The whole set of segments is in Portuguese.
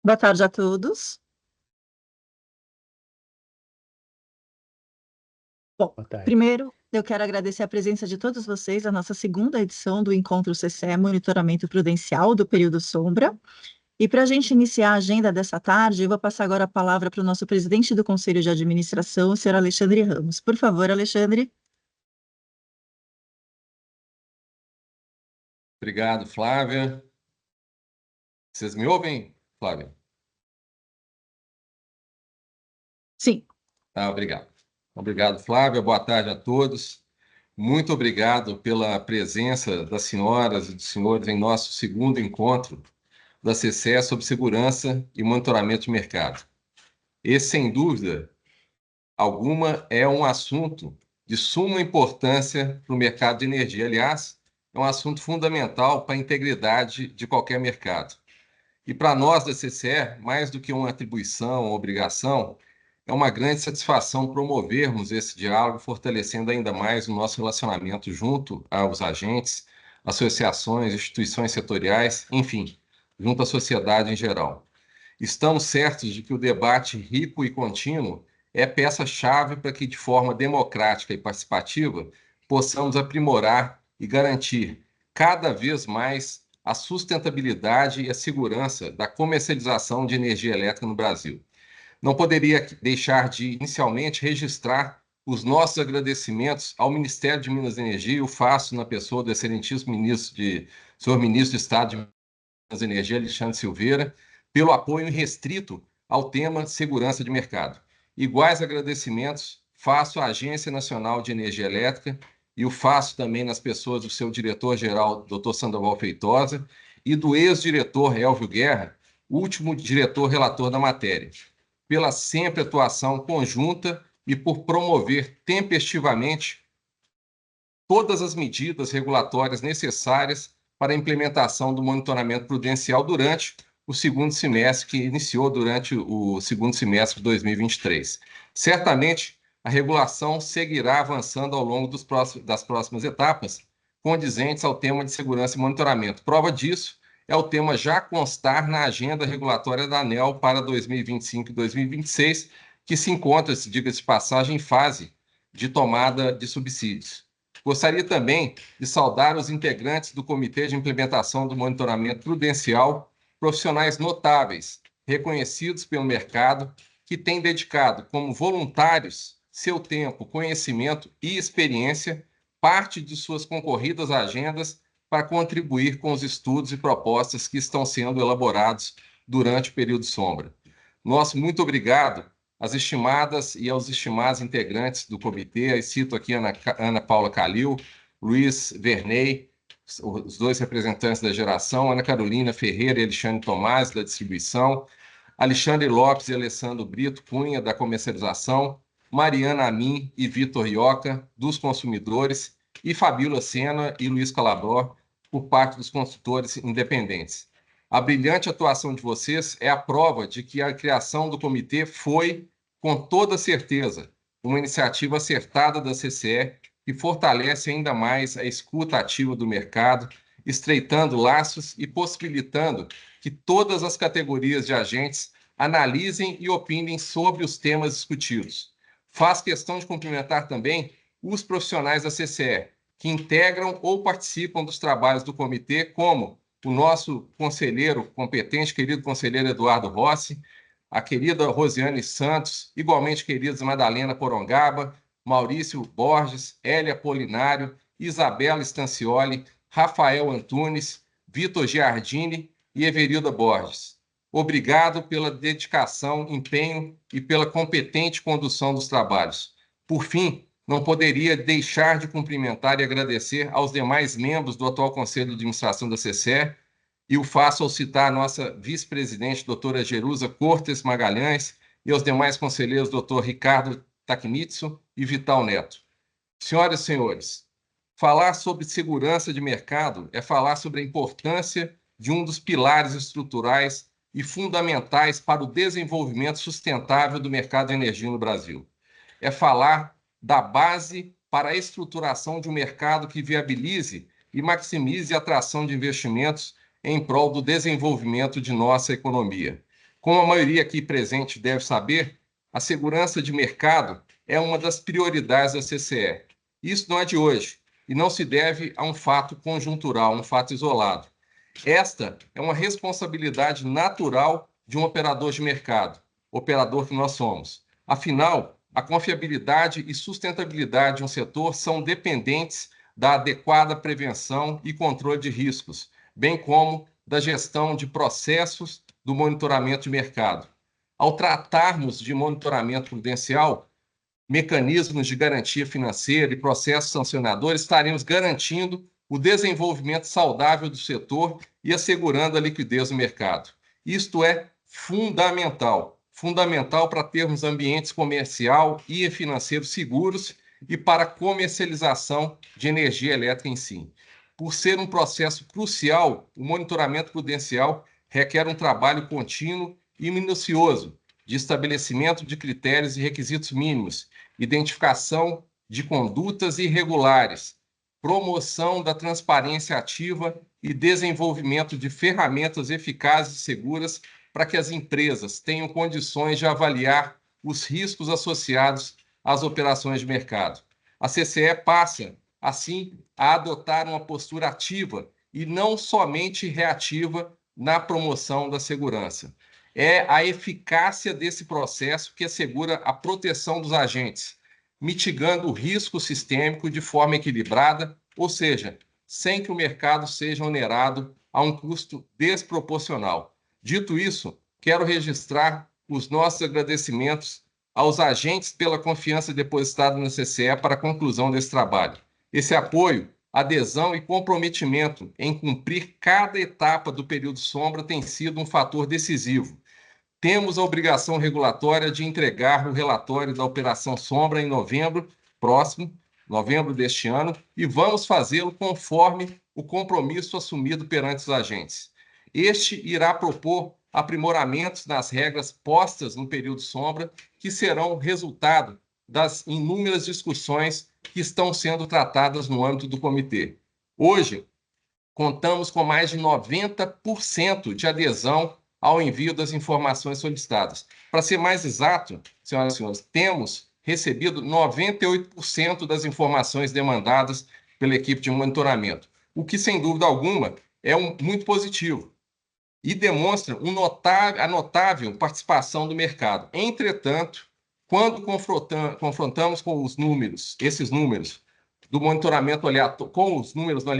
Boa tarde a todos. Bom, Boa tarde. primeiro, eu quero agradecer a presença de todos vocês à nossa segunda edição do Encontro CCE Monitoramento Prudencial do Período Sombra. E para a gente iniciar a agenda dessa tarde, eu vou passar agora a palavra para o nosso presidente do Conselho de Administração, o senhor Alexandre Ramos. Por favor, Alexandre. Obrigado, Flávia. Vocês me ouvem, Flávia? Sim. Obrigado. Obrigado, Flávia. Boa tarde a todos. Muito obrigado pela presença das senhoras e dos senhores em nosso segundo encontro da CCE sobre segurança e monitoramento de mercado. Esse, sem dúvida alguma, é um assunto de suma importância para o mercado de energia. Aliás, é um assunto fundamental para a integridade de qualquer mercado. E para nós da CCE, mais do que uma atribuição, uma obrigação, é uma grande satisfação promovermos esse diálogo, fortalecendo ainda mais o nosso relacionamento junto aos agentes, associações, instituições setoriais, enfim, junto à sociedade em geral. Estamos certos de que o debate rico e contínuo é peça-chave para que, de forma democrática e participativa, possamos aprimorar e garantir cada vez mais a sustentabilidade e a segurança da comercialização de energia elétrica no Brasil. Não poderia deixar de, inicialmente, registrar os nossos agradecimentos ao Ministério de Minas e Energia, e o faço na pessoa do excelentíssimo senhor ministro de Estado de Minas e Energia, Alexandre Silveira, pelo apoio irrestrito ao tema segurança de mercado. Iguais agradecimentos faço à Agência Nacional de Energia Elétrica e o faço também nas pessoas do seu diretor-geral, Dr. Sandoval Feitosa, e do ex-diretor Elvio Guerra, último diretor relator da matéria, pela sempre atuação conjunta e por promover tempestivamente todas as medidas regulatórias necessárias para a implementação do monitoramento prudencial durante o segundo semestre, que iniciou durante o segundo semestre de 2023. Certamente, a regulação seguirá avançando ao longo das próximas etapas, condizentes ao tema de segurança e monitoramento. Prova disso é o tema já constar na agenda regulatória da ANEEL para 2025 e 2026, que se encontra, diga-se de passagem, em fase de tomada de subsídios. Gostaria também de saudar os integrantes do Comitê de Implementação do Monitoramento Prudencial, profissionais notáveis, reconhecidos pelo mercado, que têm dedicado como voluntários seu tempo, conhecimento e experiência, parte de suas concorridas agendas, para contribuir com os estudos e propostas que estão sendo elaborados durante o período sombra. Nosso muito obrigado às estimadas e aos estimados integrantes do comitê. Eu cito aqui Ana Paula Calil, Luiz Verney, os dois representantes da geração, Ana Carolina Ferreira e Alexandre Tomás, da distribuição, Alexandre Lopes e Alessandro Brito Cunha, da comercialização, Mariana Amin e Vitor Ioca, dos consumidores, e Fabíola Sena e Luiz Calabró, por parte dos consultores independentes. A brilhante atuação de vocês é a prova de que a criação do comitê foi, com toda certeza, uma iniciativa acertada da CCE que fortalece ainda mais a escuta ativa do mercado, estreitando laços e possibilitando que todas as categorias de agentes analisem e opinem sobre os temas discutidos. Faz questão de cumprimentar também os profissionais da CCE, que integram ou participam dos trabalhos do comitê, como o nosso conselheiro competente, querido conselheiro Eduardo Rossi, a querida Rosiane Santos, igualmente queridos Madalena Porongaba, Maurício Borges, Hélia Polinário, Isabela Stancioli, Rafael Antunes, Vitor Giardini e Everilda Borges. Obrigado pela dedicação, empenho e pela competente condução dos trabalhos. Por fim, não poderia deixar de cumprimentar e agradecer aos demais membros do atual Conselho de Administração da CCE, e o faço ao citar a nossa vice-presidente, doutora Jerusa Cortes Magalhães, e aos demais conselheiros, doutor Ricardo Takmitsu e Vital Neto. Senhoras e senhores, falar sobre segurança de mercado é falar sobre a importância de um dos pilares estruturais e fundamentais para o desenvolvimento sustentável do mercado de energia no Brasil. É falar da base para a estruturação de um mercado que viabilize e maximize a atração de investimentos em prol do desenvolvimento de nossa economia. Como a maioria aqui presente deve saber, a segurança de mercado é uma das prioridades da CCE. Isso não é de hoje e não se deve a um fato conjuntural, um fato isolado. Esta é uma responsabilidade natural de um operador de mercado, operador que nós somos. Afinal, a confiabilidade e sustentabilidade de um setor são dependentes da adequada prevenção e controle de riscos, bem como da gestão de processos do monitoramento de mercado. Ao tratarmos de monitoramento prudencial, mecanismos de garantia financeira e processos sancionadores, estaremos garantindo o desenvolvimento saudável do setor e assegurando a liquidez do mercado. Isto é fundamental para termos ambientes comercial e financeiro seguros e para a comercialização de energia elétrica em si. Por ser um processo crucial, o monitoramento prudencial requer um trabalho contínuo e minucioso de estabelecimento de critérios e requisitos mínimos, identificação de condutas irregulares, promoção da transparência ativa e desenvolvimento de ferramentas eficazes e seguras para que as empresas tenham condições de avaliar os riscos associados às operações de mercado. A CCE passa, assim, a adotar uma postura ativa e não somente reativa na promoção da segurança. É a eficácia desse processo que assegura a proteção dos agentes, mitigando o risco sistêmico de forma equilibrada, ou seja, sem que o mercado seja onerado a um custo desproporcional. Dito isso, quero registrar os nossos agradecimentos aos agentes pela confiança depositada na CCE para a conclusão desse trabalho. Esse apoio, adesão e comprometimento em cumprir cada etapa do período sombra tem sido um fator decisivo. Temos a obrigação regulatória de entregar o relatório da Operação Sombra em novembro próximo, novembro deste ano, e vamos fazê-lo conforme o compromisso assumido perante os agentes. Este irá propor aprimoramentos nas regras postas no período sombra, que serão resultado das inúmeras discussões que estão sendo tratadas no âmbito do comitê. Hoje, contamos com mais de 90% de adesão ao envio das informações solicitadas. Para ser mais exato, senhoras e senhores, temos recebido 98% das informações demandadas pela equipe de monitoramento, o que, sem dúvida alguma, é muito positivo e demonstra a notável participação do mercado. Entretanto, quando confrontamos com os números, esses números do monitoramento aleatório, com os números do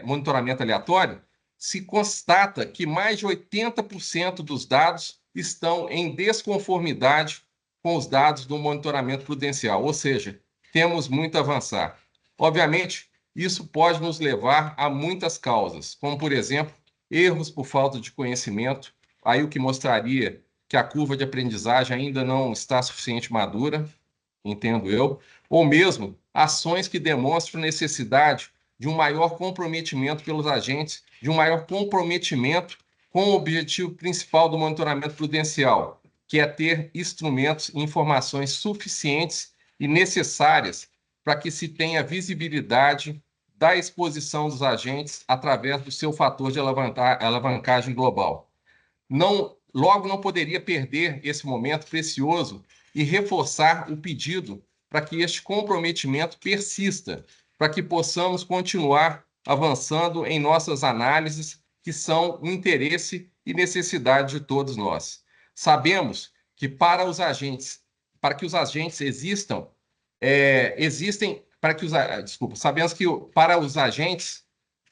monitoramento aleatório, se constata que mais de 80% dos dados estão em desconformidade com os dados do monitoramento prudencial, ou seja, temos muito a avançar. Obviamente, isso pode nos levar a muitas causas, como, por exemplo, erros por falta de conhecimento, aí o que mostraria que a curva de aprendizagem ainda não está suficientemente madura, entendo eu, ou mesmo ações que demonstram necessidade de um maior comprometimento pelos agentes, de um maior comprometimento com o objetivo principal do monitoramento prudencial, que é ter instrumentos e informações suficientes e necessárias para que se tenha visibilidade da exposição dos agentes através do seu fator de alavancagem global. Logo, não poderia perder esse momento precioso e reforçar o pedido para que este comprometimento persista, para que possamos continuar avançando em nossas análises, que são o interesse e necessidade de todos nós. Sabemos que para que os agentes existam, sabemos que para os agentes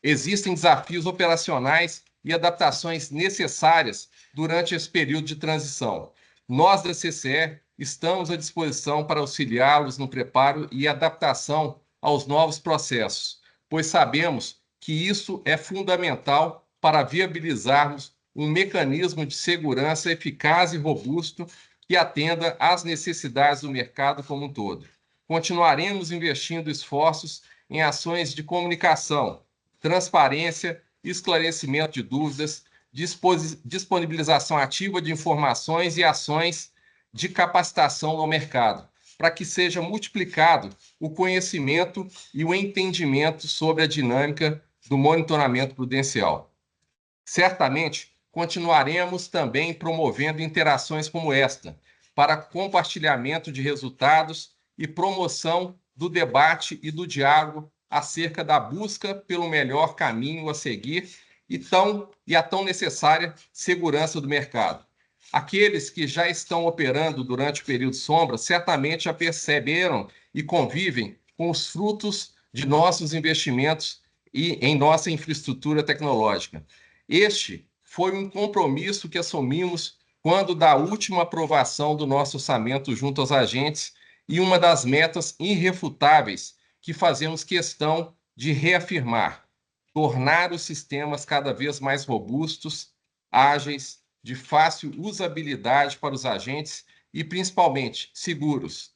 existem desafios operacionais e adaptações necessárias durante esse período de transição. Nós, da CCE, estamos à disposição para auxiliá-los no preparo e adaptação aos novos processos, pois sabemos que isso é fundamental para viabilizarmos um mecanismo de segurança eficaz e robusto que atenda às necessidades do mercado como um todo. Continuaremos investindo esforços em ações de comunicação, transparência, esclarecimento de dúvidas, disponibilização ativa de informações e ações de capacitação no mercado, para que seja multiplicado o conhecimento e o entendimento sobre a dinâmica do monitoramento prudencial. Certamente, continuaremos também promovendo interações como esta, para compartilhamento de resultados e promoção do debate e do diálogo acerca da busca pelo melhor caminho a seguir e a tão necessária segurança do mercado. Aqueles que já estão operando durante o período sombra certamente já perceberam e convivem com os frutos de nossos investimentos e em nossa infraestrutura tecnológica. Este foi um compromisso que assumimos quando da última aprovação do nosso orçamento junto aos agentes e uma das metas irrefutáveis que fazemos questão de reafirmar: tornar os sistemas cada vez mais robustos, ágeis, de fácil usabilidade para os agentes e, principalmente, seguros.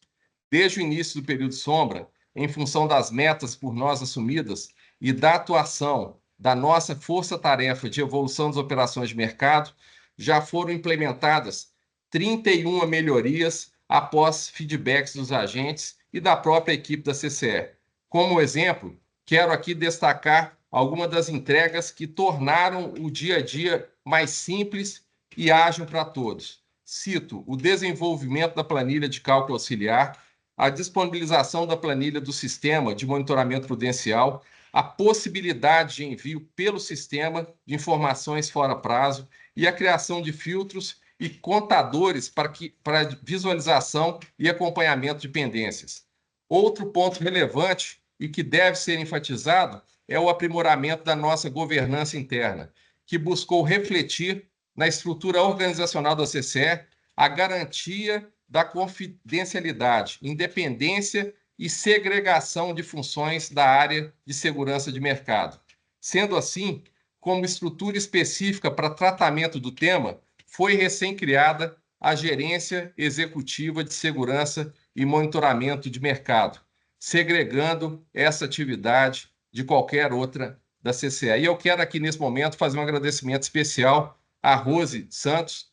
Desde o início do período sombra, em função das metas por nós assumidas e da atuação da nossa força-tarefa de evolução das operações de mercado, já foram implementadas 31 melhorias após feedbacks dos agentes e da própria equipe da CCE. Como exemplo, quero aqui destacar algumas das entregas que tornaram o dia a dia mais simples e ágil para todos. Cito o desenvolvimento da planilha de cálculo auxiliar, a disponibilização da planilha do sistema de monitoramento prudencial, a possibilidade de envio pelo sistema de informações fora prazo e a criação de filtros e contadores para visualização e acompanhamento de pendências. Outro ponto relevante e que deve ser enfatizado é o aprimoramento da nossa governança interna, que buscou refletir na estrutura organizacional da CCE a garantia da confidencialidade, independência e segregação de funções da área de segurança de mercado. Sendo assim, como estrutura específica para tratamento do tema, foi recém-criada a Gerência Executiva de Segurança e Monitoramento de Mercado, segregando essa atividade de qualquer outra da CCE. E eu quero aqui, nesse momento, fazer um agradecimento especial à Rose Santos,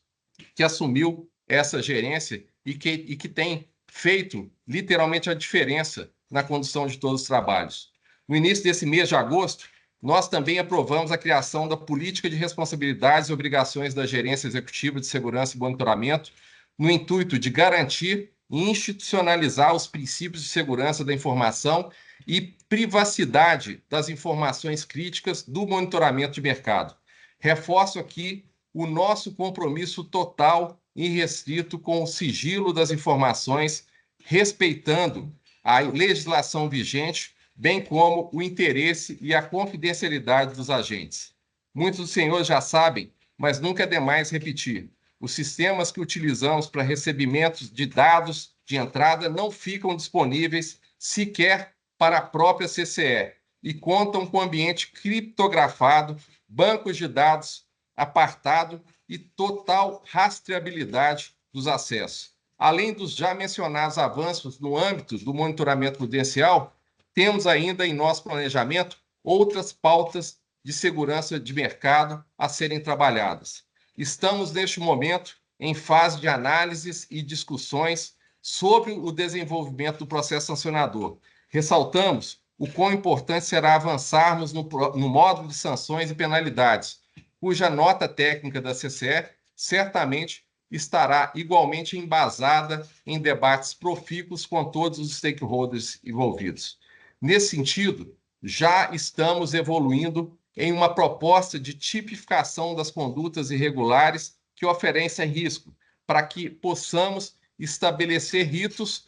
que assumiu essa gerência e que tem feito literalmente a diferença na condução de todos os trabalhos. No início desse mês de agosto, nós também aprovamos a criação da política de responsabilidades e obrigações da Gerência Executiva de Segurança e Monitoramento, no intuito de garantir e institucionalizar os princípios de segurança da informação e privacidade das informações críticas do monitoramento de mercado. Reforço aqui o nosso compromisso total e restrito com o sigilo das informações, respeitando a legislação vigente, bem como o interesse e a confidencialidade dos agentes. Muitos dos senhores já sabem, mas nunca é demais repetir: os sistemas que utilizamos para recebimentos de dados de entrada não ficam disponíveis sequer para a própria CCE e contam com ambiente criptografado, bancos de dados apartado e total rastreabilidade dos acessos. Além dos já mencionados avanços no âmbito do monitoramento prudencial, temos ainda em nosso planejamento outras pautas de segurança de mercado a serem trabalhadas. Estamos, neste momento, em fase de análises e discussões sobre o desenvolvimento do processo sancionador. Ressaltamos o quão importante será avançarmos no módulo de sanções e penalidades, cuja nota técnica da CCE certamente estará igualmente embasada em debates profícuos com todos os stakeholders envolvidos. Nesse sentido, já estamos evoluindo em uma proposta de tipificação das condutas irregulares que oferecem risco, para que possamos estabelecer ritos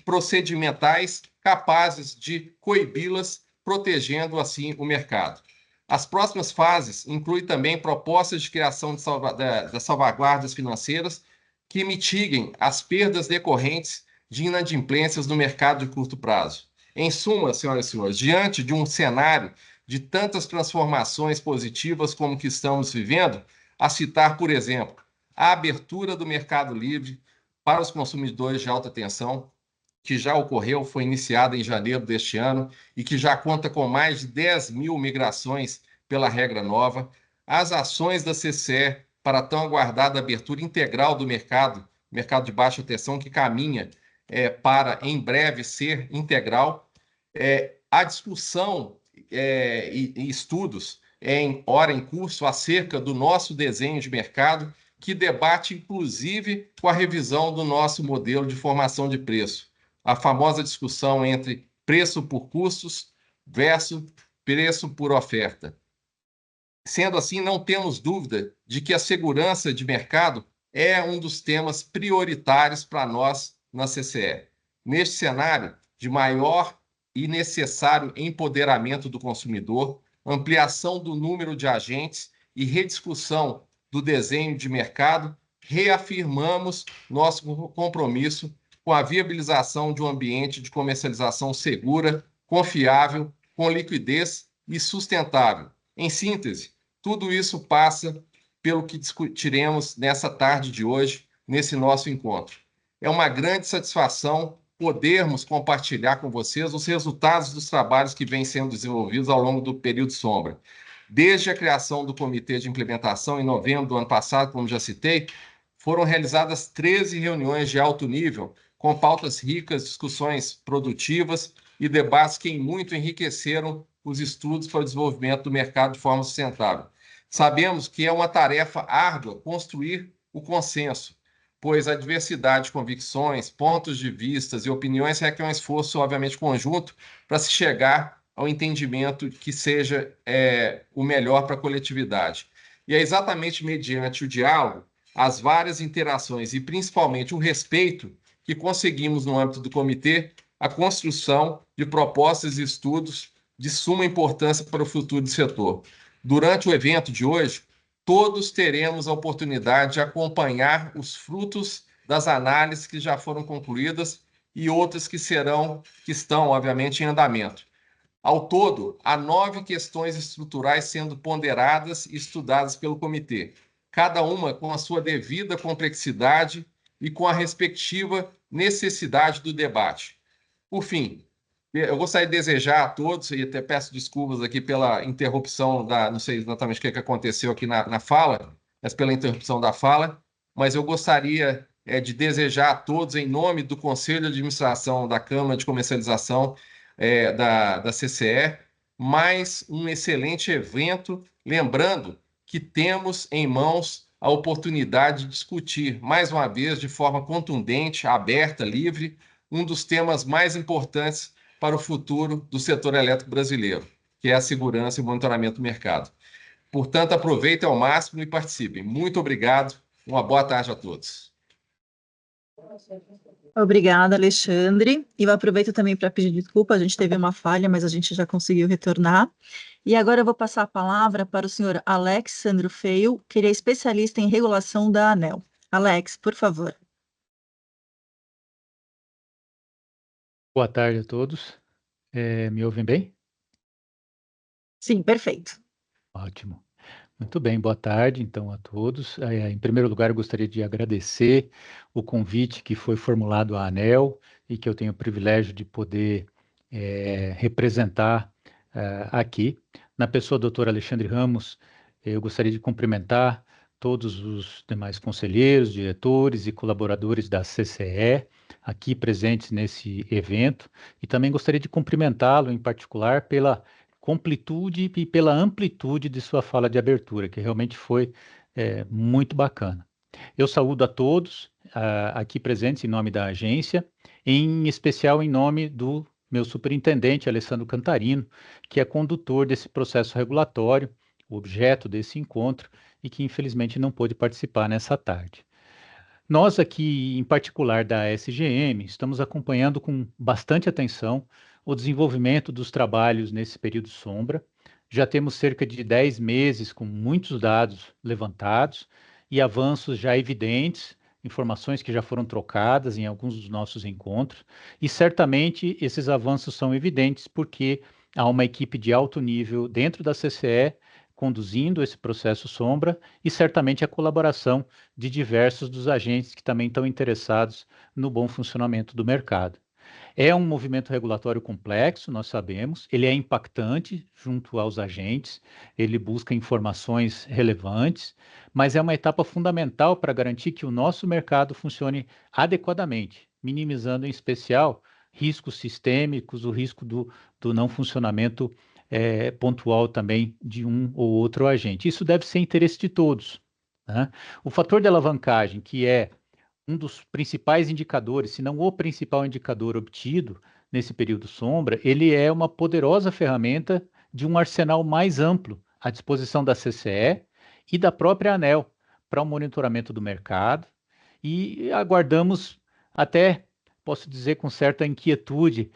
procedimentais capazes de coibi-las, protegendo assim o mercado. As próximas fases incluem também propostas de criação das salvaguardas financeiras que mitiguem as perdas decorrentes de inadimplências no mercado de curto prazo. Em suma, senhoras e senhores, diante de um cenário de tantas transformações positivas como que estamos vivendo, a citar, por exemplo, a abertura do mercado livre para os consumidores de alta tensão, que já ocorreu, foi iniciada em janeiro deste ano e que já conta com mais de 10 mil migrações pela regra nova, as ações da CCE para a tão aguardada abertura integral do mercado de baixa tensão, que caminha para, em breve, ser integral, a discussão e estudos hora em curso acerca do nosso desenho de mercado, que debate inclusive com a revisão do nosso modelo de formação de preço, a famosa discussão entre preço por custos versus preço por oferta. Sendo assim, não temos dúvida de que a segurança de mercado é um dos temas prioritários para nós na CCE. Neste cenário de maior e necessário empoderamento do consumidor, ampliação do número de agentes e rediscussão do desenho de mercado, reafirmamos nosso compromisso com a viabilização de um ambiente de comercialização segura, confiável, com liquidez e sustentável. Em síntese, tudo isso passa pelo que discutiremos nessa tarde de hoje, nesse nosso encontro. É uma grande satisfação podermos compartilhar com vocês os resultados dos trabalhos que vêm sendo desenvolvidos ao longo do período sombra. Desde a criação do Comitê de Implementação, em novembro do ano passado, como já citei, foram realizadas 13 reuniões de alto nível, com pautas ricas, discussões produtivas e debates que, em muito, enriqueceram os estudos para o desenvolvimento do mercado de forma sustentável. Sabemos que é uma tarefa árdua construir o consenso, pois a diversidade de convicções, pontos de vistas e opiniões requer um esforço, obviamente, conjunto para se chegar ao entendimento que seja o melhor para a coletividade. E é exatamente mediante o diálogo, as várias interações e, principalmente, o respeito que conseguimos, no âmbito do comitê, a construção de propostas e estudos de suma importância para o futuro do setor. Durante o evento de hoje, todos teremos a oportunidade de acompanhar os frutos das análises que já foram concluídas e outras que estão, obviamente, em andamento. Ao todo, há 9 questões estruturais sendo ponderadas e estudadas pelo comitê, cada uma com a sua devida complexidade e com a respectiva necessidade do debate. Por fim, eu gostaria de desejar a todos, e até peço desculpas aqui pela interrupção não sei exatamente o que aconteceu aqui na fala, mas pela interrupção da fala, mas eu gostaria de desejar a todos, em nome do Conselho de Administração da Câmara de Comercialização da CCE, mais um excelente evento, lembrando que temos em mãos a oportunidade de discutir, mais uma vez, de forma contundente, aberta, livre, um dos temas mais importantes para o futuro do setor elétrico brasileiro, que é a segurança e o monitoramento do mercado. Portanto, aproveitem ao máximo e participem. Muito obrigado. Uma boa tarde a todos. Obrigada, Alexandre. E eu aproveito também para pedir desculpa, a gente teve uma falha, mas a gente já conseguiu retornar. E agora eu vou passar a palavra para o senhor Alex Sandro Feio, que ele é especialista em regulação da ANEEL. Alex, por favor. Boa tarde a todos. Me ouvem bem? Sim, perfeito. Ótimo. Muito bem, boa tarde então a todos. Em primeiro lugar, eu gostaria de agradecer o convite que foi formulado à ANEEL e que eu tenho o privilégio de poder representar aqui. Na pessoa do Dr. Alexandre Ramos, eu gostaria de cumprimentar todos os demais conselheiros, diretores e colaboradores da CCE aqui presentes nesse evento e também gostaria de cumprimentá-lo em particular pela completude e pela amplitude de sua fala de abertura, que realmente foi muito bacana. Eu saúdo a todos aqui presentes em nome da agência, em especial em nome do meu superintendente, Alessandro Cantarino, que é condutor desse processo regulatório, o objeto desse encontro, e que infelizmente não pôde participar nessa tarde. Nós aqui, em particular da SGM, estamos acompanhando com bastante atenção o desenvolvimento dos trabalhos nesse período sombra. Já temos cerca de 10 meses com muitos dados levantados e avanços já evidentes, informações que já foram trocadas em alguns dos nossos encontros, e certamente esses avanços são evidentes porque há uma equipe de alto nível dentro da CCE conduzindo esse processo sombra e certamente a colaboração de diversos dos agentes que também estão interessados no bom funcionamento do mercado. É um movimento regulatório complexo, nós sabemos, ele é impactante junto aos agentes, ele busca informações relevantes, mas é uma etapa fundamental para garantir que o nosso mercado funcione adequadamente, minimizando em especial riscos sistêmicos, o risco do não funcionamento pontual também de um ou outro agente. Isso deve ser interesse de todos, né? O fator de alavancagem, que é um dos principais indicadores, se não o principal indicador obtido nesse período sombra, ele é uma poderosa ferramenta de um arsenal mais amplo à disposição da CCE e da própria ANEEL para o monitoramento do mercado, e aguardamos até, posso dizer com certa inquietude,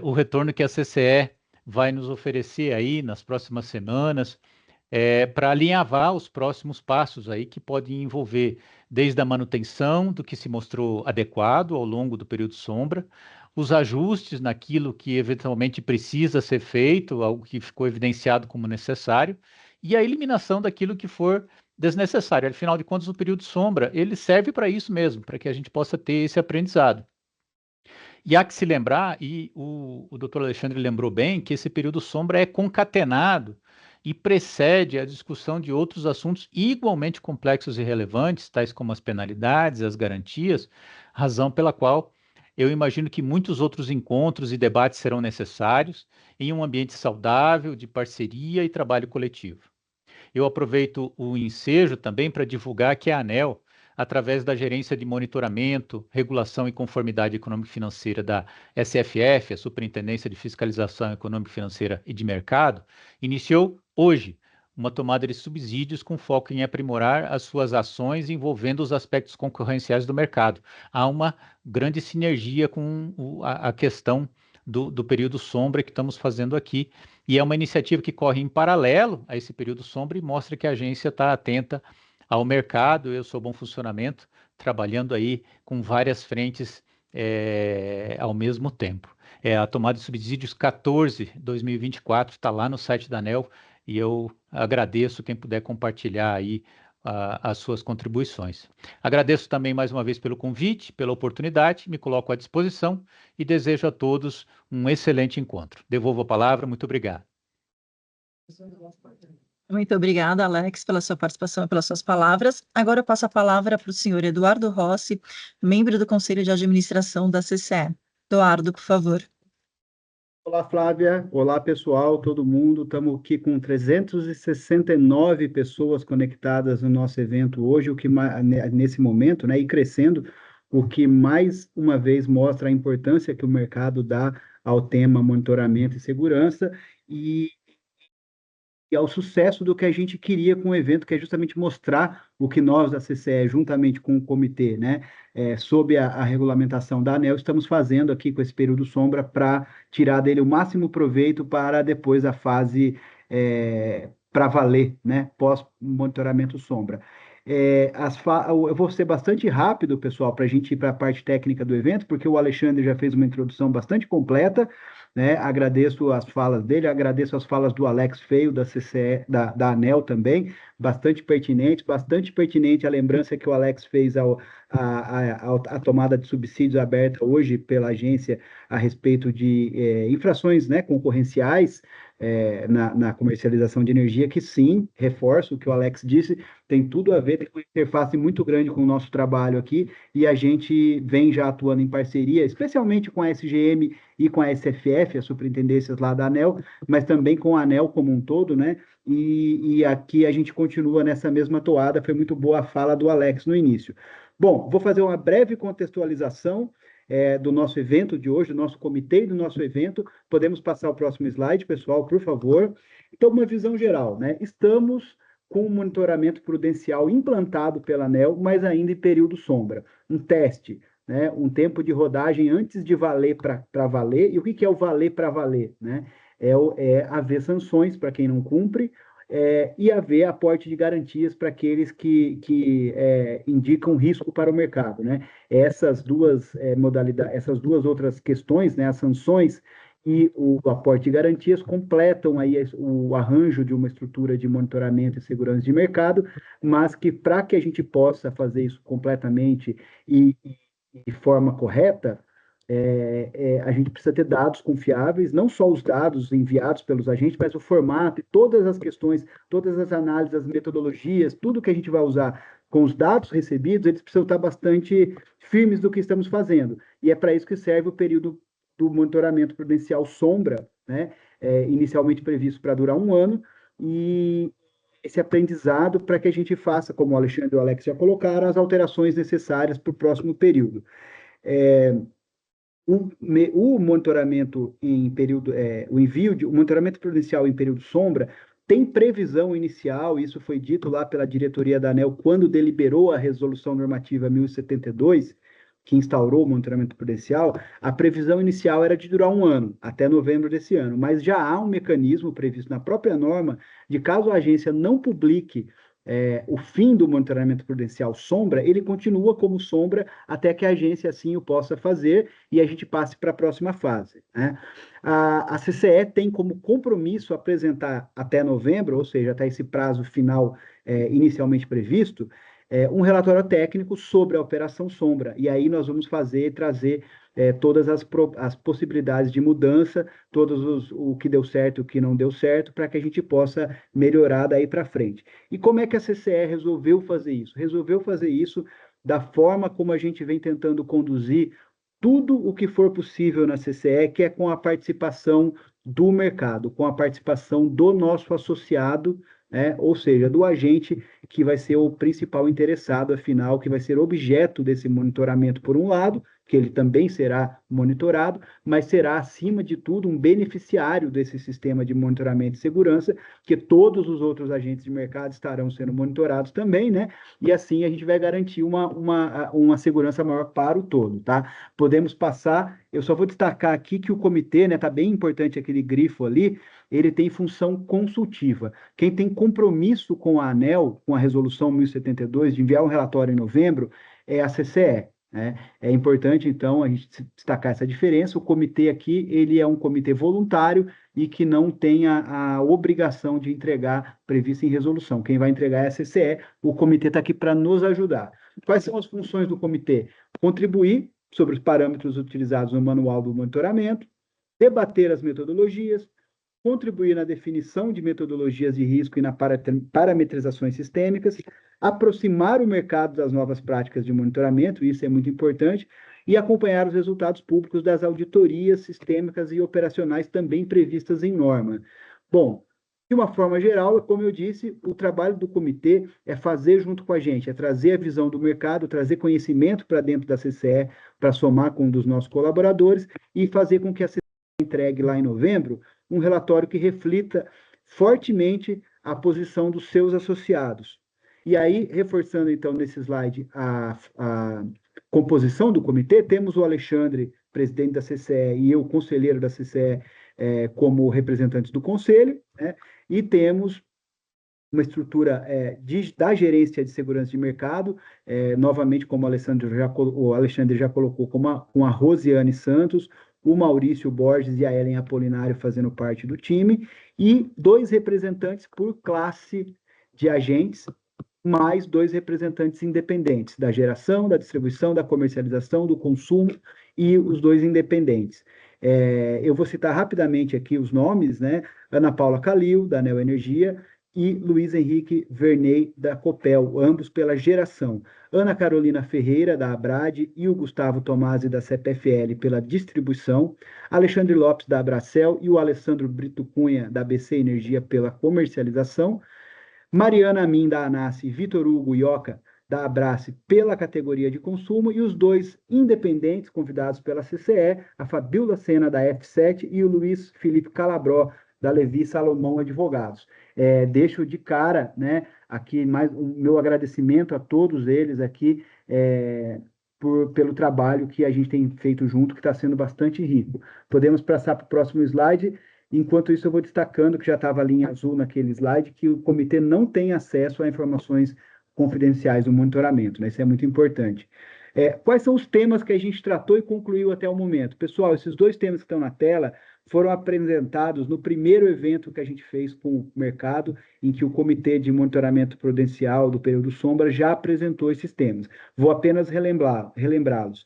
o retorno que a CCE vai nos oferecer aí nas próximas semanas, para alinhavar os próximos passos aí que podem envolver desde a manutenção do que se mostrou adequado ao longo do período sombra, os ajustes naquilo que eventualmente precisa ser feito, algo que ficou evidenciado como necessário, e a eliminação daquilo que for desnecessário. Afinal de contas, o período sombra, ele serve para isso mesmo, para que a gente possa ter esse aprendizado. E há que se lembrar, e o doutor Alexandre lembrou bem, que esse período sombra é concatenado e precede a discussão de outros assuntos igualmente complexos e relevantes, tais como as penalidades, as garantias, razão pela qual eu imagino que muitos outros encontros e debates serão necessários em um ambiente saudável, de parceria e trabalho coletivo. Eu aproveito o ensejo também para divulgar que a ANEEL, através da Gerência de Monitoramento, Regulação e Conformidade Econômico-Financeira da SFF, a Superintendência de Fiscalização Econômico-Financeira e de Mercado, iniciou hoje uma tomada de subsídios com foco em aprimorar as suas ações envolvendo os aspectos concorrenciais do mercado. Há uma grande sinergia com a questão do período sombra que estamos fazendo aqui, e é uma iniciativa que corre em paralelo a esse período sombra e mostra que a agência está atenta ao mercado e ao seu bom funcionamento, trabalhando aí com várias frentes ao mesmo tempo. A tomada de subsídios 14/2024 está lá no site da ANEEL, e eu agradeço quem puder compartilhar aí as suas contribuições. Agradeço também mais uma vez pelo convite, pela oportunidade, me coloco à disposição e desejo a todos um excelente encontro. Devolvo a palavra, muito obrigado. Muito obrigada, Alex, pela sua participação e pelas suas palavras. Agora eu passo a palavra para o senhor Eduardo Rossi, membro do Conselho de Administração da CCE. Eduardo, por favor. Olá, Flávia. Olá, pessoal, todo mundo. Estamos aqui com 369 pessoas conectadas no nosso evento hoje, o que nesse momento, né, e crescendo, o que mais uma vez mostra a importância que o mercado dá ao tema monitoramento e segurança e ao sucesso do que a gente queria com o evento, que é justamente mostrar o que nós da CCE, juntamente com o comitê, né, sob a regulamentação da ANEEL, estamos fazendo aqui com esse período sombra para tirar dele o máximo proveito para depois a fase para valer, né, pós-monitoramento sombra. Eu vou ser bastante rápido, pessoal, para a gente ir para a parte técnica do evento, porque o Alexandre já fez uma introdução bastante completa, né? Agradeço as falas dele, agradeço as falas do Alex Feio, da CCE, da ANEEL também, bastante pertinente a lembrança que o Alex fez à tomada de subsídios aberta hoje pela agência a respeito de infrações, né, concorrenciais, na comercialização de energia, que sim, reforço o que o Alex disse, tem tudo a ver, tem uma interface muito grande com o nosso trabalho aqui, e a gente vem já atuando em parceria, especialmente com a SGM e com a SFF, as superintendências lá da ANEEL, mas também com a ANEEL como um todo, né? E aqui a gente continua nessa mesma toada, foi muito boa a fala do Alex no início. Bom, vou fazer uma breve contextualização do nosso evento de hoje, do nosso comitê e do nosso evento. Podemos passar o próximo slide, pessoal, por favor. Então, uma visão geral, né? Estamos com o monitoramento prudencial implantado pela ANEEL, mas ainda em período sombra. Um teste, né? Um tempo de rodagem antes de valer para valer. E o que é o valer para valer, né? É haver sanções para quem não cumpre, e haver aporte de garantias para aqueles que indicam risco para o mercado, né? Essas duas modalidades, essas duas outras questões, né, as sanções e o aporte de garantias, completam aí o arranjo de uma estrutura de monitoramento e segurança de mercado, mas que para que a gente possa fazer isso completamente e de forma correta, a gente precisa ter dados confiáveis, não só os dados enviados pelos agentes, mas o formato e todas as questões, todas as análises, as metodologias, tudo que a gente vai usar com os dados recebidos, eles precisam estar bastante firmes do que estamos fazendo. E é para isso que serve o período do monitoramento prudencial sombra, né? inicialmente previsto para durar um ano, e esse aprendizado para que a gente faça, como o Alexandre e o Alex já colocaram, as alterações necessárias para o próximo período. O monitoramento em período, o monitoramento prudencial em período sombra tem previsão inicial, isso foi dito lá pela diretoria da ANEEL quando deliberou a resolução normativa 1072, que instaurou o monitoramento prudencial. A previsão inicial era de durar um ano, até novembro desse ano, mas já há um mecanismo previsto na própria norma de caso a agência não publique o fim do monitoramento prudencial sombra, ele continua como sombra até que a agência assim o possa fazer e a gente passe para a próxima fase, né? A CCE tem como compromisso apresentar até novembro, ou seja, até esse prazo final inicialmente previsto, um relatório técnico sobre a operação sombra. E aí nós vamos trazer todas as possibilidades de mudança, o que deu certo e o que não deu certo, para que a gente possa melhorar daí para frente. E como é que a CCE resolveu fazer isso? Resolveu fazer isso da forma como a gente vem tentando conduzir tudo o que for possível na CCE, que é com a participação do mercado, com a participação do nosso associado, ou seja, do agente que vai ser o principal interessado, afinal, que vai ser objeto desse monitoramento, por um lado, que ele também será monitorado, mas será, acima de tudo, um beneficiário desse sistema de monitoramento e segurança, que todos os outros agentes de mercado estarão sendo monitorados também, né? E assim a gente vai garantir uma segurança maior para o todo, tá? Podemos passar, eu só vou destacar aqui que o comitê, né, tá bem importante aquele grifo ali, ele tem função consultiva. Quem tem compromisso com a ANEEL, com a resolução 1072, de enviar um relatório em novembro, é a CCE. Né? É importante, então, a gente destacar essa diferença. O comitê aqui, ele é um comitê voluntário e que não tem a obrigação de entregar previsto em resolução. Quem vai entregar é a CCE, o comitê está aqui para nos ajudar. Quais são as funções do comitê? Contribuir sobre os parâmetros utilizados no manual do monitoramento, debater as metodologias, contribuir na definição de metodologias de risco e na parametrizações sistêmicas, aproximar o mercado das novas práticas de monitoramento, isso é muito importante, e acompanhar os resultados públicos das auditorias sistêmicas e operacionais também previstas em norma. Bom, de uma forma geral, como eu disse, o trabalho do comitê é fazer junto com a gente, é trazer a visão do mercado, trazer conhecimento para dentro da CCE, para somar com um dos nossos colaboradores e fazer com que a CCE entregue lá em novembro um relatório que reflita fortemente a posição dos seus associados. E aí, reforçando então nesse slide a composição do comitê, temos o Alexandre, presidente da CCE, e eu, conselheiro da CCE, como representantes do conselho, né? E temos uma estrutura da gerência de segurança de mercado, novamente, como o Alexandre já colocou, com a Rosiane Santos, o Maurício Borges e a Ellen Apolinário fazendo parte do time, e 2 representantes por classe de agentes, mais 2 representantes independentes, da geração, da distribuição, da comercialização, do consumo, e os 2 independentes. Eu vou citar rapidamente aqui os nomes, né? Ana Paula Calil, da Neo Energia, e Luiz Henrique Verney, da Copel, ambos pela geração. Ana Carolina Ferreira, da Abrad, e o Gustavo Tomasi, da CPFL, pela distribuição. Alexandre Lopes, da Abracel, e o Alessandro Brito Cunha, da BC Energia, pela comercialização. Mariana Amin, da ANAS, e Vitor Hugo Ioca, da Abrace, pela categoria de consumo, e os 2 independentes convidados pela CCE, a Fabiola Sena, da F7, e o Luiz Felipe Calabró, da Levi Salomão Advogados. Deixo de cara, né, aqui mais o meu agradecimento a todos eles aqui pelo trabalho que a gente tem feito junto, que está sendo bastante rico. Podemos passar para o próximo slide. Enquanto isso, eu vou destacando, que já estava ali em azul naquele slide, que o comitê não tem acesso a informações confidenciais do monitoramento, né? Isso é muito importante. Quais são os temas que a gente tratou e concluiu até o momento? Pessoal, esses 2 temas que estão na tela foram apresentados no primeiro evento que a gente fez com o mercado, em que o Comitê de Monitoramento Prudencial do Período Sombra já apresentou esses temas. Vou apenas relembrá-los.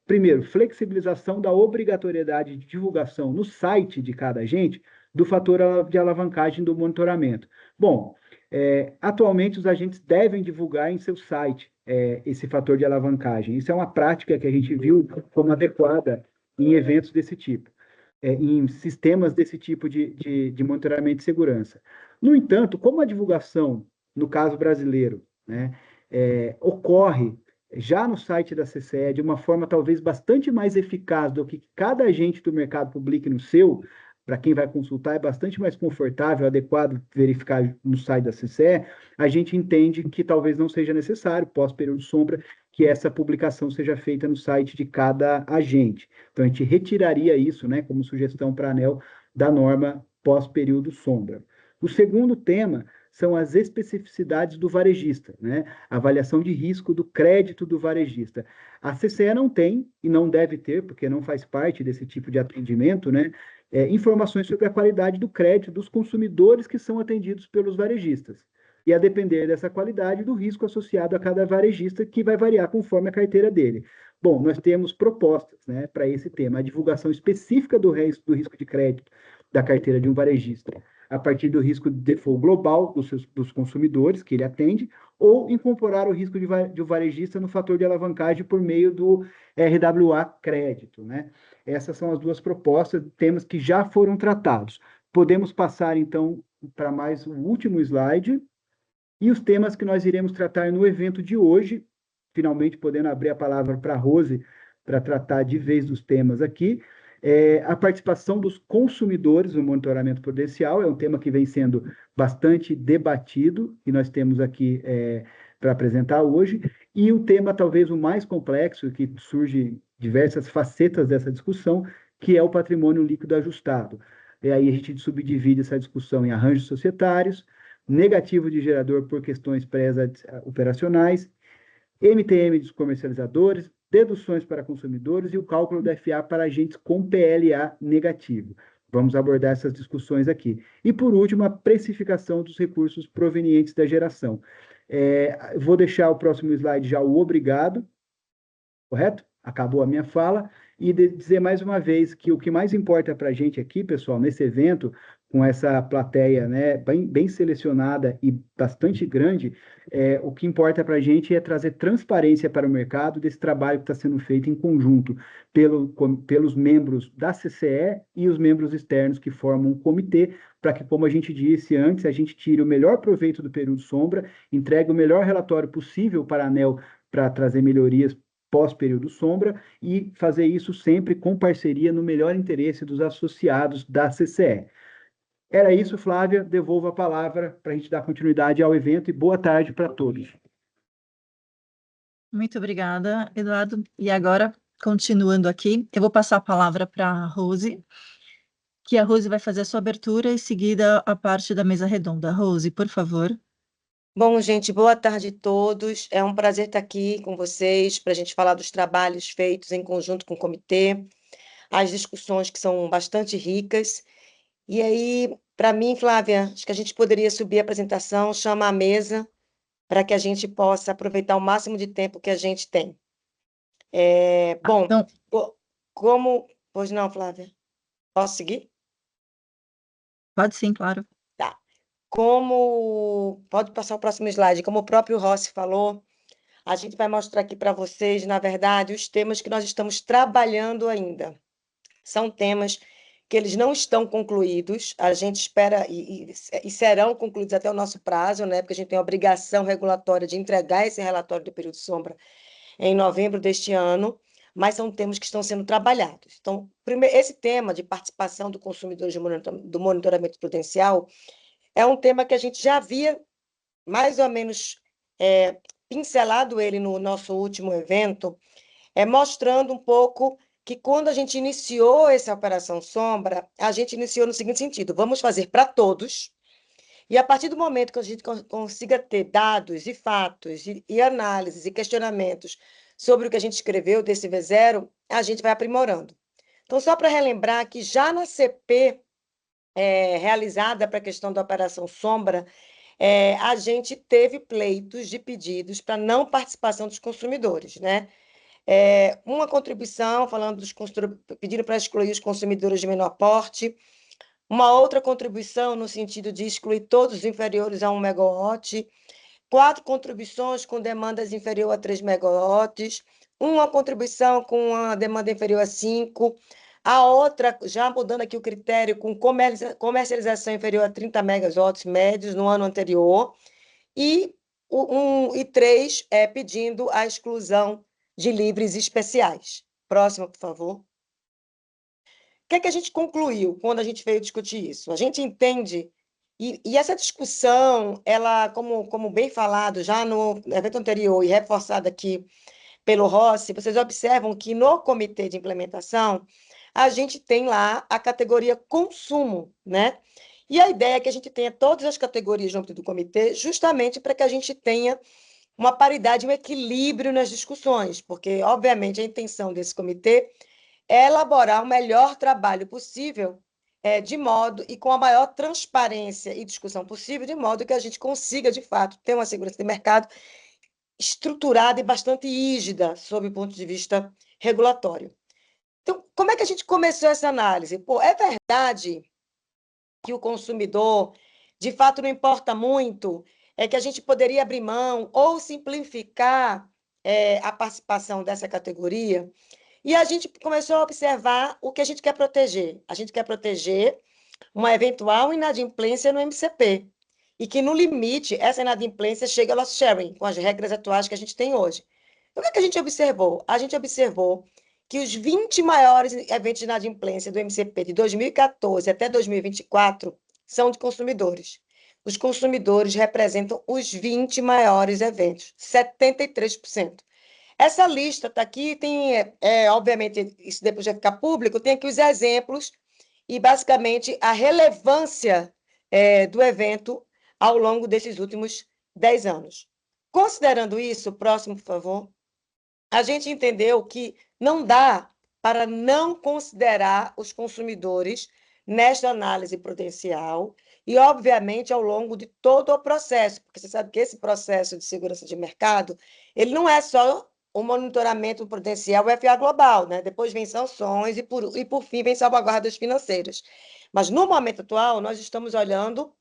Primeiro, flexibilização da obrigatoriedade de divulgação no site de cada agente do fator de alavancagem do monitoramento. Bom, atualmente os agentes devem divulgar em seu site esse fator de alavancagem. Isso é uma prática que a gente viu como adequada em eventos desse tipo. em sistemas desse tipo de monitoramento de segurança. No entanto, como a divulgação, no caso brasileiro, né, ocorre já no site da CCE de uma forma talvez bastante mais eficaz do que cada agente do mercado publique no seu, para quem vai consultar, é bastante mais confortável, adequado verificar no site da CCE, a gente entende que talvez não seja necessário, pós-período sombra, que essa publicação seja feita no site de cada agente. Então, a gente retiraria isso, né, como sugestão para a ANEEL, da norma pós-período sombra. O segundo tema são as especificidades do varejista, né? A avaliação de risco do crédito do varejista. A CCE não tem e não deve ter, porque não faz parte desse tipo de atendimento, né? Informações sobre a qualidade do crédito dos consumidores que são atendidos pelos varejistas. E a depender dessa qualidade, do risco associado a cada varejista, que vai variar conforme a carteira dele. Bom, nós temos propostas, né, para esse tema, a divulgação específica do risco de crédito da carteira de um varejista, a partir do risco de default global dos consumidores que ele atende, ou incorporar o risco de um varejista no fator de alavancagem por meio do RWA crédito, né? Essas são as duas propostas, temas que já foram tratados. Podemos passar, então, para mais o último slide, e os temas que nós iremos tratar no evento de hoje, finalmente podendo abrir a palavra para a Rose, para tratar de vez dos temas aqui. A participação dos consumidores no monitoramento prudencial é um tema que vem sendo bastante debatido, e nós temos aqui para apresentar hoje. E o tema talvez o mais complexo, que surge diversas facetas dessa discussão, que é o patrimônio líquido ajustado. E aí a gente subdivide essa discussão em arranjos societários, negativo de gerador por questões operacionais, MTM dos comercializadores, deduções para consumidores e o cálculo da FA para agentes com PLA negativo. Vamos abordar essas discussões aqui. E, por último, a precificação dos recursos provenientes da geração. Vou deixar o próximo slide já o obrigado, correto? Acabou a minha fala. E dizer mais uma vez que o que mais importa para a gente aqui, pessoal, nesse evento, com essa plateia, né, bem selecionada e bastante grande, o que importa para a gente é trazer transparência para o mercado desse trabalho que está sendo feito em conjunto pelos membros da CCE e os membros externos que formam um comitê, para que, como a gente disse antes, a gente tire o melhor proveito do período sombra, entregue o melhor relatório possível para a ANEEL para trazer melhorias pós-período sombra, e fazer isso sempre com parceria no melhor interesse dos associados da CCE. Era isso, Flávia. Devolvo a palavra para a gente dar continuidade ao evento e boa tarde para todos. Muito obrigada, Eduardo. E agora, continuando aqui, eu vou passar a palavra para a Rose, que a Rose vai fazer a sua abertura e seguida a parte da mesa redonda. Rose, por favor. Bom, gente, boa tarde a todos. É um prazer estar aqui com vocês para a gente falar dos trabalhos feitos em conjunto com o comitê, as discussões que são bastante ricas. E aí, para mim, Flávia, acho que a gente poderia subir a apresentação, chamar a mesa, para que a gente possa aproveitar o máximo de tempo que a gente tem. Bom, Então, como... Pois não, Flávia? Posso seguir? pode sim, claro. Tá. Pode passar o próximo slide. Como o próprio Rossi falou, a gente vai mostrar aqui para vocês, na verdade, os temas que nós estamos trabalhando ainda. São temas que eles não estão concluídos, a gente espera e serão concluídos até o nosso prazo, né? Porque a gente tem a obrigação regulatória de entregar esse relatório do período sombra em novembro deste ano, mas são temas que estão sendo trabalhados. Então, esse tema de participação do consumidor do monitoramento prudencial é um tema que a gente já havia mais ou menos pincelado ele no nosso último evento, mostrando um pouco que quando a gente iniciou essa Operação Sombra, a gente iniciou no seguinte sentido: vamos fazer para todos, e a partir do momento que a gente consiga ter dados e fatos e análises e questionamentos sobre o que a gente escreveu desse V0, a gente vai aprimorando. Então, só para relembrar que já na CP realizada para a questão da Operação Sombra, a gente teve pleitos de pedidos para não participação dos consumidores, né? Uma contribuição, pedindo para excluir os consumidores de menor porte, uma outra contribuição no sentido de excluir todos os inferiores a 1 megawatt, 4 contribuições com demandas inferior a 3 megawatts, uma contribuição com a demanda inferior a 5, A outra, já mudando aqui o critério, com comercialização inferior a 30 megawatts médios no ano anterior, e 3 pedindo a exclusão de livres especiais. Próximo, por favor. O que é que a gente concluiu quando a gente veio discutir isso? A gente entende, e essa discussão, ela, como bem falado já no evento anterior e reforçada aqui pelo Rossi, vocês observam que no comitê de implementação, a gente tem lá a categoria consumo, né? E a ideia é que a gente tenha todas as categorias junto do comitê, justamente para que a gente tenha uma paridade, um equilíbrio nas discussões, porque, obviamente, a intenção desse comitê é elaborar o melhor trabalho possível, de modo e com a maior transparência e discussão possível, de modo que a gente consiga, de fato, ter uma segurança de mercado estruturada e bastante rígida, sob o ponto de vista regulatório. Então, como é que a gente começou essa análise? Pô, é verdade que o consumidor, de fato, não importa muito, é que a gente poderia abrir mão ou simplificar a participação dessa categoria? E a gente começou a observar o que a gente quer proteger. A gente quer proteger uma eventual inadimplência no MCP, e que, no limite, essa inadimplência chega ao loss sharing, com as regras atuais que a gente tem hoje. Então, o que é que a gente observou? A gente observou que os 20 maiores eventos de inadimplência do MCP de 2014 até 2024 são de consumidores. Os consumidores representam os 20 maiores eventos, 73%. Essa lista está aqui, tem, obviamente, isso depois vai ficar público, tem aqui os exemplos e, basicamente, a relevância do evento ao longo desses últimos 10 anos. Considerando isso, próximo, por favor, a gente entendeu que não dá para não considerar os consumidores nesta análise prudencial e, obviamente, ao longo de todo o processo, porque você sabe que esse processo de segurança de mercado, ele não é só o monitoramento prudencial FA global, né? Depois vem sanções e, por fim, vem salvaguardas financeiras. Mas, no momento atual, nós estamos olhando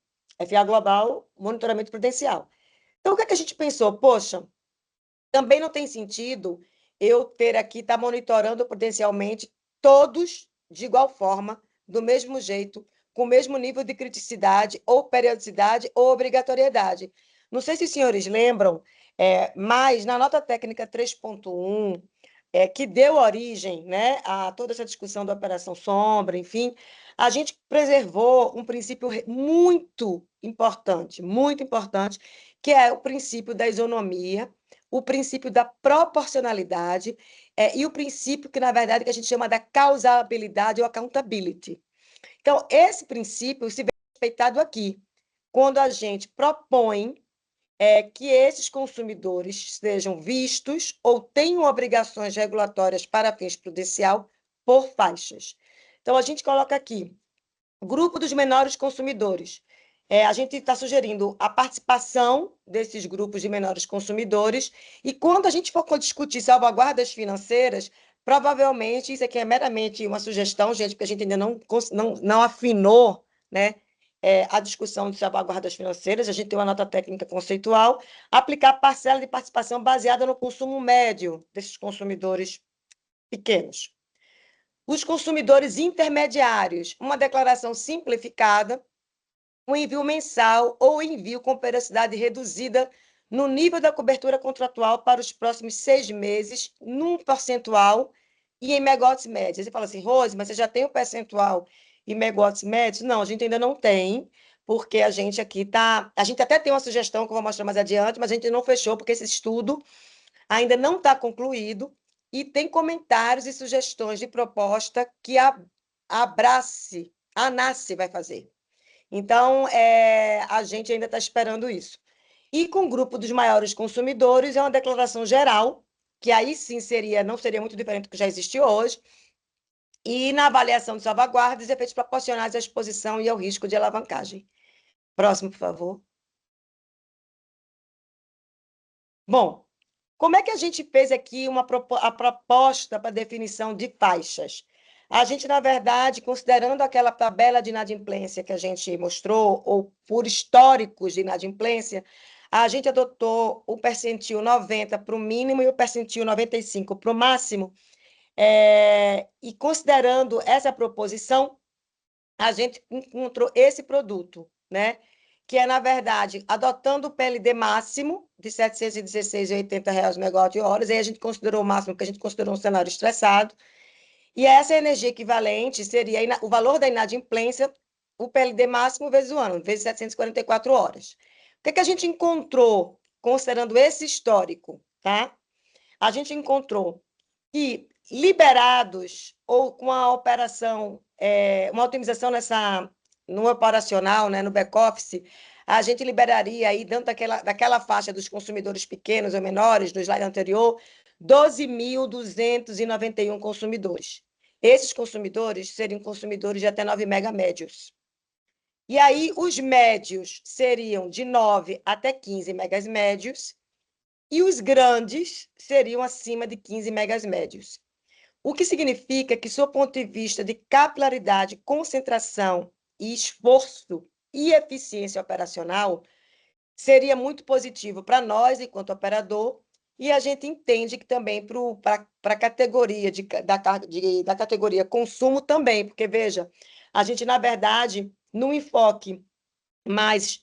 FA global, monitoramento prudencial. Então, o que é que a gente pensou? Poxa, também não tem sentido eu ter aqui, estar monitorando prudencialmente todos de igual forma, do mesmo jeito, com o mesmo nível de criticidade, ou periodicidade, ou obrigatoriedade. Não sei se os senhores lembram, mas na nota técnica 3.1, que deu origem, né, a toda essa discussão da Operação Sombra, enfim, a gente preservou um princípio muito importante, que é o princípio da isonomia, o princípio da proporcionalidade e o princípio que, na verdade, que a gente chama da causabilidade ou accountability. Então, esse princípio se vê respeitado aqui, quando a gente propõe que esses consumidores sejam vistos ou tenham obrigações regulatórias para fins prudencial por faixas. Então, a gente coloca aqui, grupo dos menores consumidores. A gente está sugerindo a participação desses grupos de menores consumidores, e quando a gente for discutir salvaguardas financeiras, provavelmente, isso aqui é meramente uma sugestão, gente, porque a gente ainda não afinou, né, a discussão de salvaguardas financeiras, a gente tem uma nota técnica conceitual, aplicar parcela de participação baseada no consumo médio desses consumidores pequenos. Os consumidores intermediários, uma declaração simplificada, um envio mensal ou envio com periodicidade reduzida no nível da cobertura contratual para os próximos 6 meses, num percentual e em megawatts médios. Você fala assim, Rose, mas você já tem o percentual em megawatts médios? Não, a gente ainda não tem, porque a gente aqui está... A gente até tem uma sugestão que eu vou mostrar mais adiante, mas a gente não fechou, porque esse estudo ainda não está concluído, e tem comentários e sugestões de proposta que a ANACE vai fazer. Então, a gente ainda está esperando isso. E com o grupo dos maiores consumidores, é uma declaração geral, que aí sim não seria muito diferente do que já existe hoje, e na avaliação de salvaguardas, efeitos proporcionais à exposição e ao risco de alavancagem. Próximo, por favor. Bom, como é que a gente fez aqui a proposta para definição de faixas? A gente, na verdade, considerando aquela tabela de inadimplência que a gente mostrou, ou por históricos de inadimplência, a gente adotou o percentil 90 para o mínimo e o percentil 95 para o máximo, E considerando essa proposição, a gente encontrou esse produto, né? Que é, na verdade, adotando o PLD máximo de R$ 716,80 megawatt-hora, aí a gente considerou o máximo, porque a gente considerou um cenário estressado, e essa energia equivalente seria o valor da inadimplência, o PLD máximo vezes o ano, vezes 744 horas. O que a gente encontrou, considerando esse histórico, tá? A gente encontrou que liberados ou com a operação, uma otimização no operacional, né, no back-office, a gente liberaria aí, dentro daquela faixa dos consumidores pequenos ou menores, do slide anterior, 12.291 consumidores. Esses consumidores seriam consumidores de até 9 mega médios. E aí, os médios seriam de 9 até 15 megas médios, e os grandes seriam acima de 15 megas médios. O que significa que, sob o ponto de vista de capilaridade, concentração e esforço e eficiência operacional, seria muito positivo para nós, enquanto operador, e a gente entende que também para a categoria da categoria consumo também, porque, veja, a gente, na verdade, no enfoque mais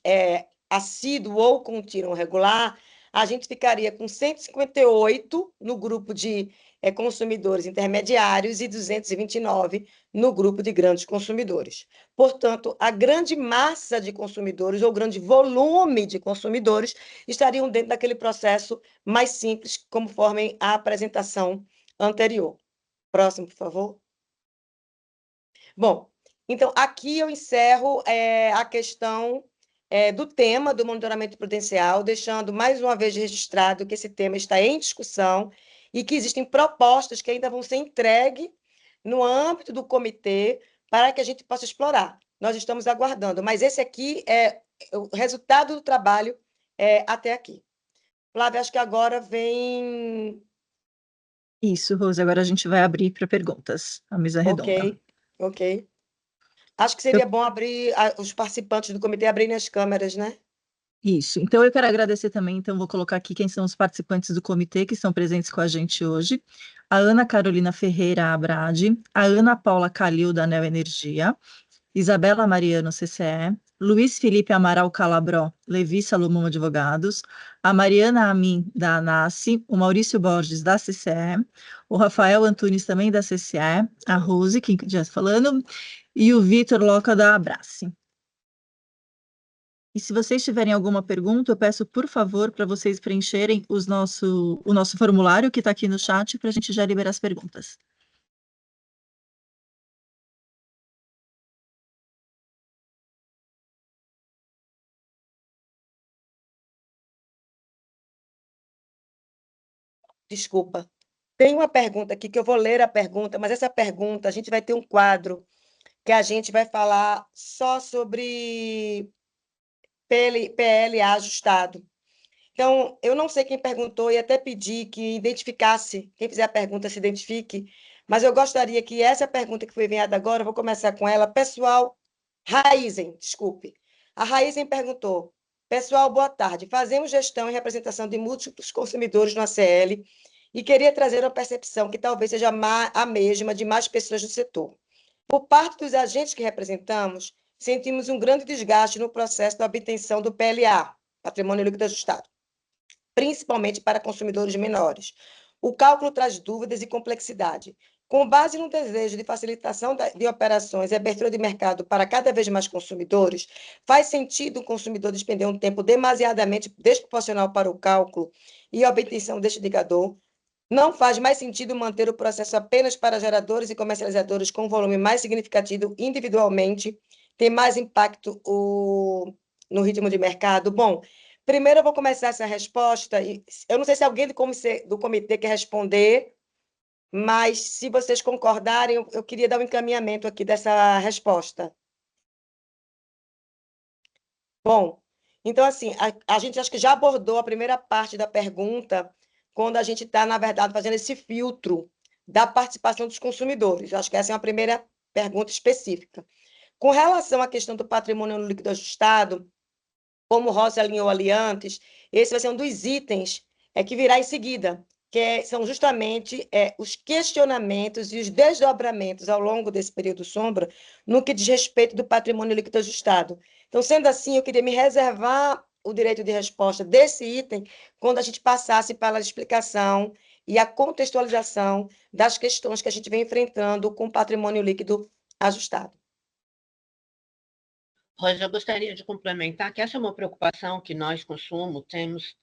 assíduo ou contínuo regular, a gente ficaria com 158 no grupo de consumidores intermediários e 229 no grupo de grandes consumidores. Portanto, a grande massa de consumidores ou grande volume de consumidores estariam dentro daquele processo mais simples, conforme a apresentação anterior. Próximo, por favor. Bom, então, aqui eu encerro a questão do tema do monitoramento prudencial, deixando mais uma vez registrado que esse tema está em discussão e que existem propostas que ainda vão ser entregues no âmbito do comitê para que a gente possa explorar. Nós estamos aguardando, mas esse aqui é o resultado do trabalho até aqui. Flávia, acho que agora vem... Isso, Rose, agora a gente vai abrir para perguntas, a mesa redonda. Ok. Acho que seria bom abrir os participantes do comitê abrirem as câmeras, né? Isso. Então, eu quero agradecer também, então vou colocar aqui quem são os participantes do comitê que estão presentes com a gente hoje. A Ana Carolina Ferreira Abrade, a Ana Paula Calil, da Neo Energia, Isabela Mariano, CCE, Luiz Felipe Amaral Calabró, Levi Salomão Advogados, a Mariana Amin, da ANASSE, o Maurício Borges, da CCE, o Rafael Antunes, também da CCE, a Rose, que já está falando, e o Vitor Loca, da Abrace. E se vocês tiverem alguma pergunta, eu peço, por favor, para vocês preencherem o nosso formulário que está aqui no chat, para a gente já liberar as perguntas. Desculpa. Tem uma pergunta aqui que eu vou ler a pergunta, mas essa pergunta, a gente vai ter um quadro que a gente vai falar só sobre PLA ajustado. Então, eu não sei quem perguntou e até pedi que identificasse, quem fizer a pergunta se identifique, mas eu gostaria que essa pergunta que foi enviada agora, eu vou começar com ela. Pessoal, Raizen, desculpe. A Raizen perguntou: pessoal, boa tarde. Fazemos gestão e representação de múltiplos consumidores no ACL e queria trazer uma percepção que talvez seja a mesma de mais pessoas do setor. Por parte dos agentes que representamos, sentimos um grande desgaste no processo da obtenção do PLA, Patrimônio Líquido Ajustado, principalmente para consumidores menores. O cálculo traz dúvidas e complexidade. Com base no desejo de facilitação de operações e abertura de mercado para cada vez mais consumidores, faz sentido o consumidor despender um tempo demasiadamente desproporcional para o cálculo e a obtenção deste indicador? Não faz mais sentido manter o processo apenas para geradores e comercializadores com volume mais significativo individualmente? Tem mais impacto no ritmo de mercado? Bom, primeiro eu vou começar essa resposta. Eu não sei se alguém do comitê quer responder, mas se vocês concordarem, eu queria dar um encaminhamento aqui dessa resposta. Bom, então, assim, a gente acho que já abordou a primeira parte da pergunta, quando a gente está, na verdade, fazendo esse filtro da participação dos consumidores. Acho que essa é uma primeira pergunta específica. Com relação à questão do patrimônio líquido ajustado, como o Rossi alinhou ali antes, esse vai ser um dos itens que virá em seguida, que são justamente os questionamentos e os desdobramentos ao longo desse período sombra no que diz respeito do patrimônio líquido ajustado. Então, sendo assim, eu queria me reservar o direito de resposta desse item quando a gente passasse pela explicação e a contextualização das questões que a gente vem enfrentando com o patrimônio líquido ajustado. Rosa, eu gostaria de complementar que essa é uma preocupação que nós, consumo, temos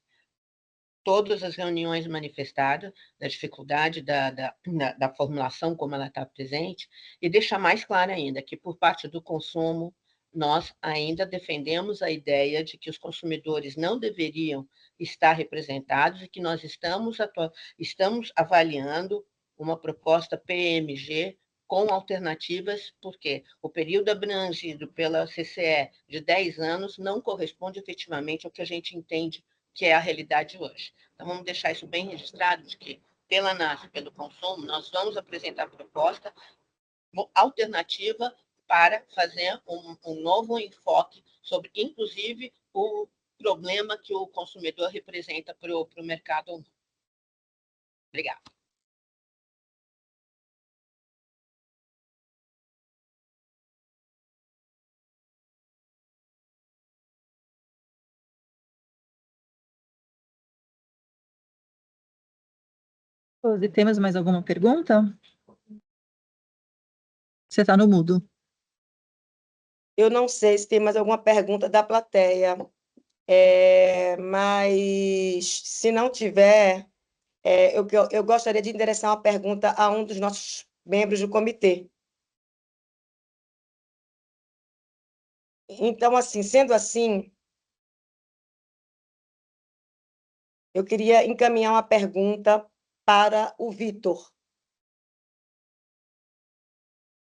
todas as reuniões manifestadas, da dificuldade da formulação como ela está presente, e deixar mais claro ainda que, por parte do consumo, nós ainda defendemos a ideia de que os consumidores não deveriam estar representados e que nós estamos avaliando uma proposta PMG com alternativas, porque o período abrangido pela CCE de 10 anos não corresponde efetivamente ao que a gente entende que é a realidade hoje. Então, vamos deixar isso bem registrado, de que, pela ANAS e pelo consumo, nós vamos apresentar proposta alternativa para fazer um novo enfoque sobre, inclusive, o problema que o consumidor representa para o mercado. Obrigada. Rose, temos mais alguma pergunta? Você está no mudo. Eu não sei se tem mais alguma pergunta da plateia, mas se não tiver, eu gostaria de endereçar uma pergunta a um dos nossos membros do comitê. Então, assim, sendo assim, eu queria encaminhar uma pergunta para o Vitor.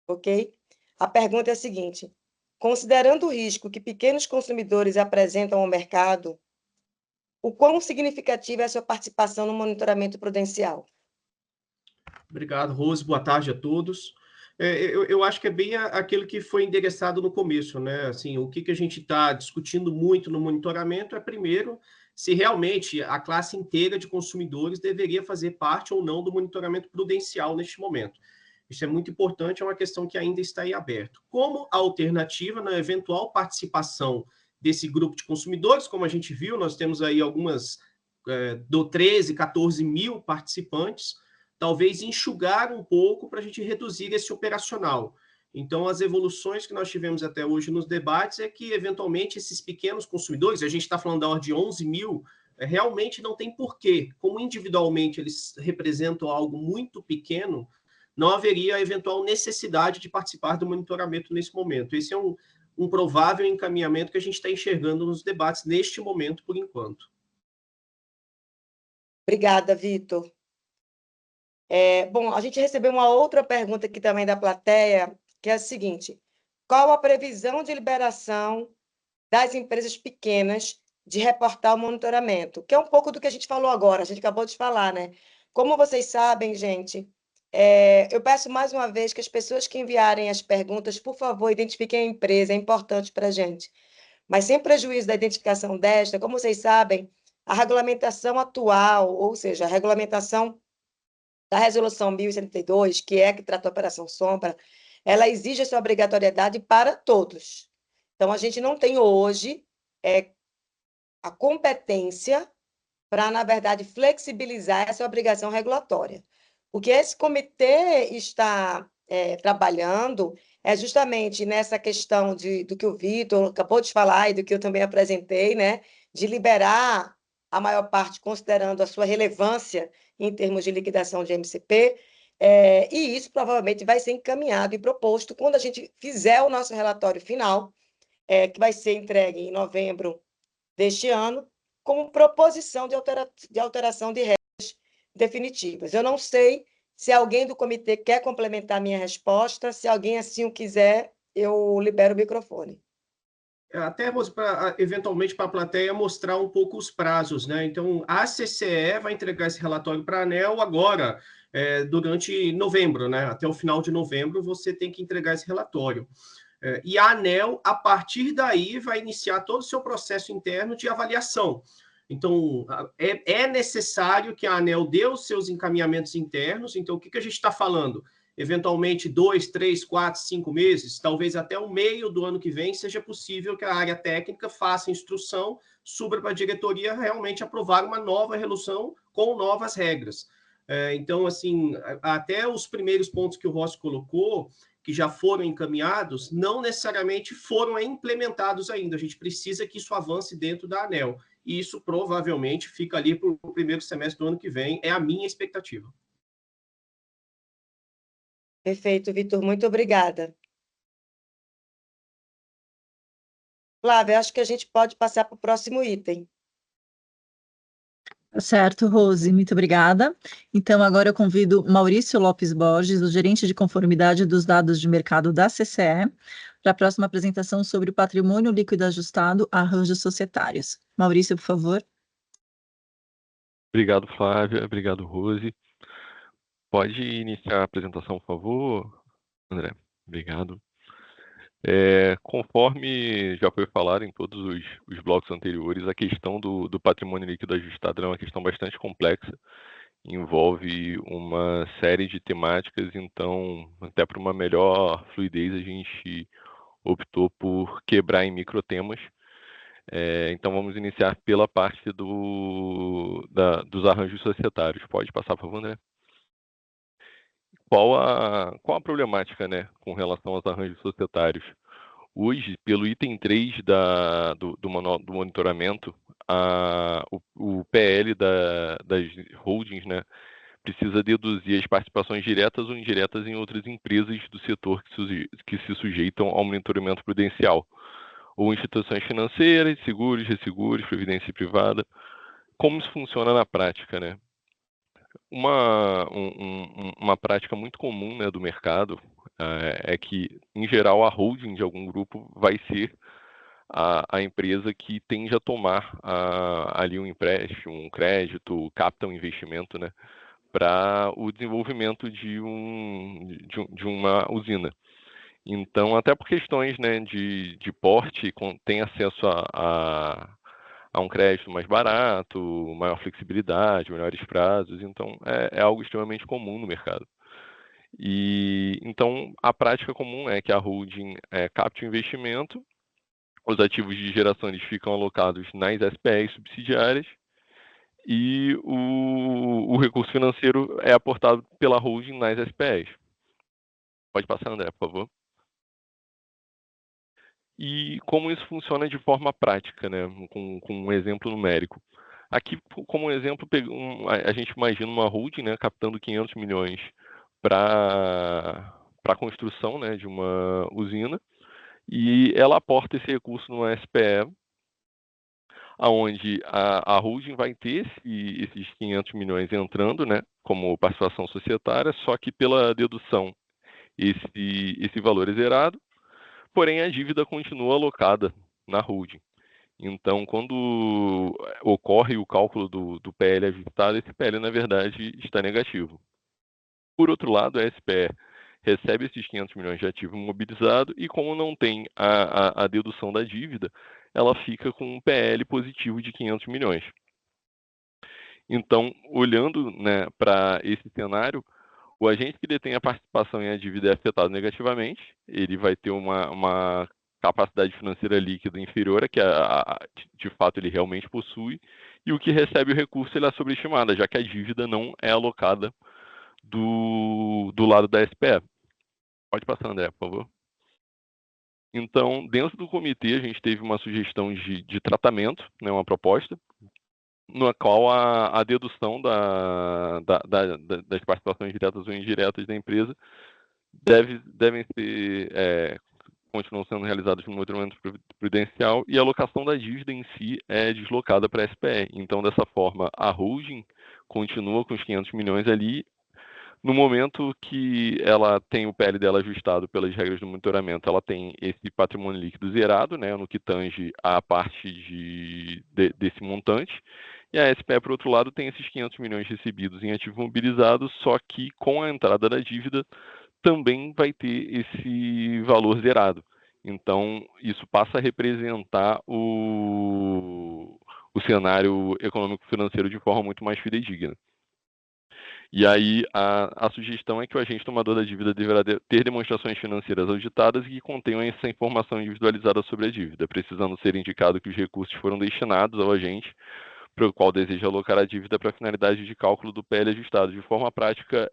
Ok? A pergunta é a seguinte: considerando o risco que pequenos consumidores apresentam ao mercado, o quão significativa é a sua participação no monitoramento prudencial? Obrigado, Rose. Boa tarde a todos. Eu acho que é bem aquilo que foi endereçado no começo, né? Assim, o que a gente está discutindo muito no monitoramento é, primeiro, se realmente a classe inteira de consumidores deveria fazer parte ou não do monitoramento prudencial neste momento. Isso é muito importante, é uma questão que ainda está em aberto. Como alternativa, na eventual participação desse grupo de consumidores, como a gente viu, nós temos aí algumas, 13, 14 mil participantes, talvez enxugar um pouco para a gente reduzir esse operacional. Então, as evoluções que nós tivemos até hoje nos debates é que, eventualmente, esses pequenos consumidores, a gente está falando da ordem de 11 mil, realmente não tem porquê. Como individualmente eles representam algo muito pequeno, não haveria a eventual necessidade de participar do monitoramento nesse momento. Esse é um provável encaminhamento que a gente está enxergando nos debates neste momento, por enquanto. Obrigada, Vitor. Bom, a gente recebeu uma outra pergunta aqui também da plateia, que é a seguinte: qual a previsão de liberação das empresas pequenas de reportar o monitoramento? Que é um pouco do que a gente falou agora, a gente acabou de falar, né? Como vocês sabem, gente, eu peço mais uma vez que as pessoas que enviarem as perguntas, por favor, identifiquem a empresa, é importante para a gente. Mas sem prejuízo da identificação desta, como vocês sabem, a regulamentação atual, ou seja, a regulamentação da Resolução 1072, que é a que trata a Operação Sombra, ela exige essa obrigatoriedade para todos. Então, a gente não tem hoje a competência para, na verdade, flexibilizar essa obrigação regulatória. O que esse comitê está trabalhando é justamente nessa questão do que o Vitor acabou de falar e do que eu também apresentei, né, de liberar a maior parte, considerando a sua relevância em termos de liquidação de MCP, e isso provavelmente vai ser encaminhado e proposto quando a gente fizer o nosso relatório final, que vai ser entregue em novembro deste ano, como proposição de alteração de regras definitivas. Eu não sei se alguém do comitê quer complementar minha resposta. Se alguém assim o quiser, eu libero o microfone. Até eventualmente para a plateia mostrar um pouco os prazos, né? Então, a CCE vai entregar esse relatório para a ANEEL agora, durante novembro, né? Até o final de novembro você tem que entregar esse relatório. E a ANEEL, a partir daí, vai iniciar todo o seu processo interno de avaliação. Então, é necessário que a ANEEL dê os seus encaminhamentos internos. Então, o que a gente está falando? Eventualmente, 2, 3, 4, 5 meses, talvez até o meio do ano que vem, seja possível que a área técnica faça instrução, suba para a diretoria realmente aprovar uma nova resolução com novas regras. Então, assim, até os primeiros pontos que o Rossi colocou, que já foram encaminhados, não necessariamente foram implementados ainda. A gente precisa que isso avance dentro da ANEEL. E isso provavelmente fica ali para o primeiro semestre do ano que vem, é a minha expectativa. Perfeito, Vitor, muito obrigada. Flávia, acho que a gente pode passar para o próximo item. Certo, Rose, muito obrigada. Então, agora eu convido Maurício Lopes Borges, o gerente de conformidade dos dados de mercado da CCE, para a próxima apresentação sobre o patrimônio líquido ajustado a arranjos societários. Maurício, por favor. Obrigado, Flávia. Obrigado, Rose. Pode iniciar a apresentação, por favor, André? Obrigado. Conforme já foi falado em todos os blocos anteriores, a questão do patrimônio líquido ajustado é uma questão bastante complexa, envolve uma série de temáticas, então, até para uma melhor fluidez, a gente optou por quebrar em microtemas. Então, vamos iniciar pela parte dos arranjos societários. Pode passar, por favor, André? Qual a problemática, né, com relação aos arranjos societários? Hoje, pelo item 3 do monitoramento, o PL das holdings, né, precisa deduzir as participações diretas ou indiretas em outras empresas do setor que se sujeitam ao monitoramento prudencial, ou instituições financeiras, seguros, resseguros, previdência privada. Como isso funciona na prática, né? Uma prática muito comum, né, do mercado é que, em geral, a holding de algum grupo vai ser a empresa que tende a tomar ali um empréstimo, um crédito, capta um investimento, né, para o desenvolvimento de uma usina. Então, até por questões, né, de porte, tem acesso a um crédito mais barato, maior flexibilidade, melhores prazos, então é algo extremamente comum no mercado. E então a prática comum é que a holding capte o investimento, os ativos de geração eles ficam alocados nas SPEs subsidiárias e o recurso financeiro é aportado pela holding nas SPEs. Pode passar, André, por favor. E como isso funciona de forma prática, né, com um exemplo numérico. Aqui, como um exemplo, a gente imagina uma holding, né, captando 500 milhões para a construção, né, de uma usina, e ela aporta esse recurso numa SPE, onde a holding vai ter esses 500 milhões entrando, né, como participação societária, só que pela dedução esse valor é zerado, porém a dívida continua alocada na holding. Então, quando ocorre o cálculo do PL ajustado, esse PL, na verdade, está negativo. Por outro lado, a SPE recebe esses 500 milhões de ativo imobilizado e, como não tem a dedução da dívida, ela fica com um PL positivo de 500 milhões. Então, olhando, né, para esse cenário, o agente que detém a participação em a dívida é afetado negativamente, ele vai ter uma capacidade financeira líquida inferior a que de fato ele realmente possui, e o que recebe o recurso ele é sobreestimado, já que a dívida não é alocada do lado da SPE. Pode passar, André, por favor. Então, dentro do comitê, a gente teve uma sugestão de tratamento, né, uma proposta, na qual a dedução das participações diretas ou indiretas da empresa devem ser, continuam sendo realizadas no monitoramento prudencial e a alocação da dívida em si é deslocada para a SPE. Então, dessa forma, a holding continua com os 500 milhões ali. No momento que ela tem o PL dela ajustado pelas regras do monitoramento, ela tem esse patrimônio líquido zerado, né, no que tange a parte desse montante, e a SPE, por outro lado, tem esses 500 milhões recebidos em ativo mobilizado, só que com a entrada da dívida também vai ter esse valor zerado. Então, isso passa a representar o o cenário econômico-financeiro de forma muito mais fidedigna. E aí, a sugestão é que o agente tomador da dívida deverá ter demonstrações financeiras auditadas e que contenham essa informação individualizada sobre a dívida, precisando ser indicado que os recursos foram destinados ao agente para o qual deseja alocar a dívida para finalidade de cálculo do PL ajustado. De forma prática,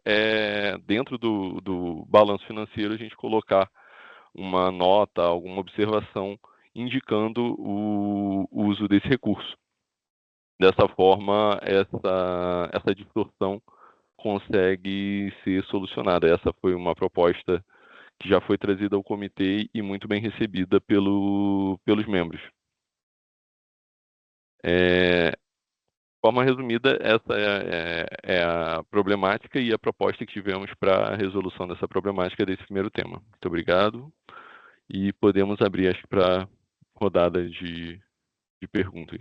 dentro do balanço financeiro, a gente colocar uma nota, alguma observação indicando o uso desse recurso. Dessa forma, essa distorção consegue ser solucionada. Essa foi uma proposta que já foi trazida ao comitê e muito bem recebida pelos membros. De forma resumida, essa é a problemática e a proposta que tivemos para a resolução dessa problemática desse primeiro tema. Muito obrigado. E podemos abrir, acho que, para rodada de perguntas.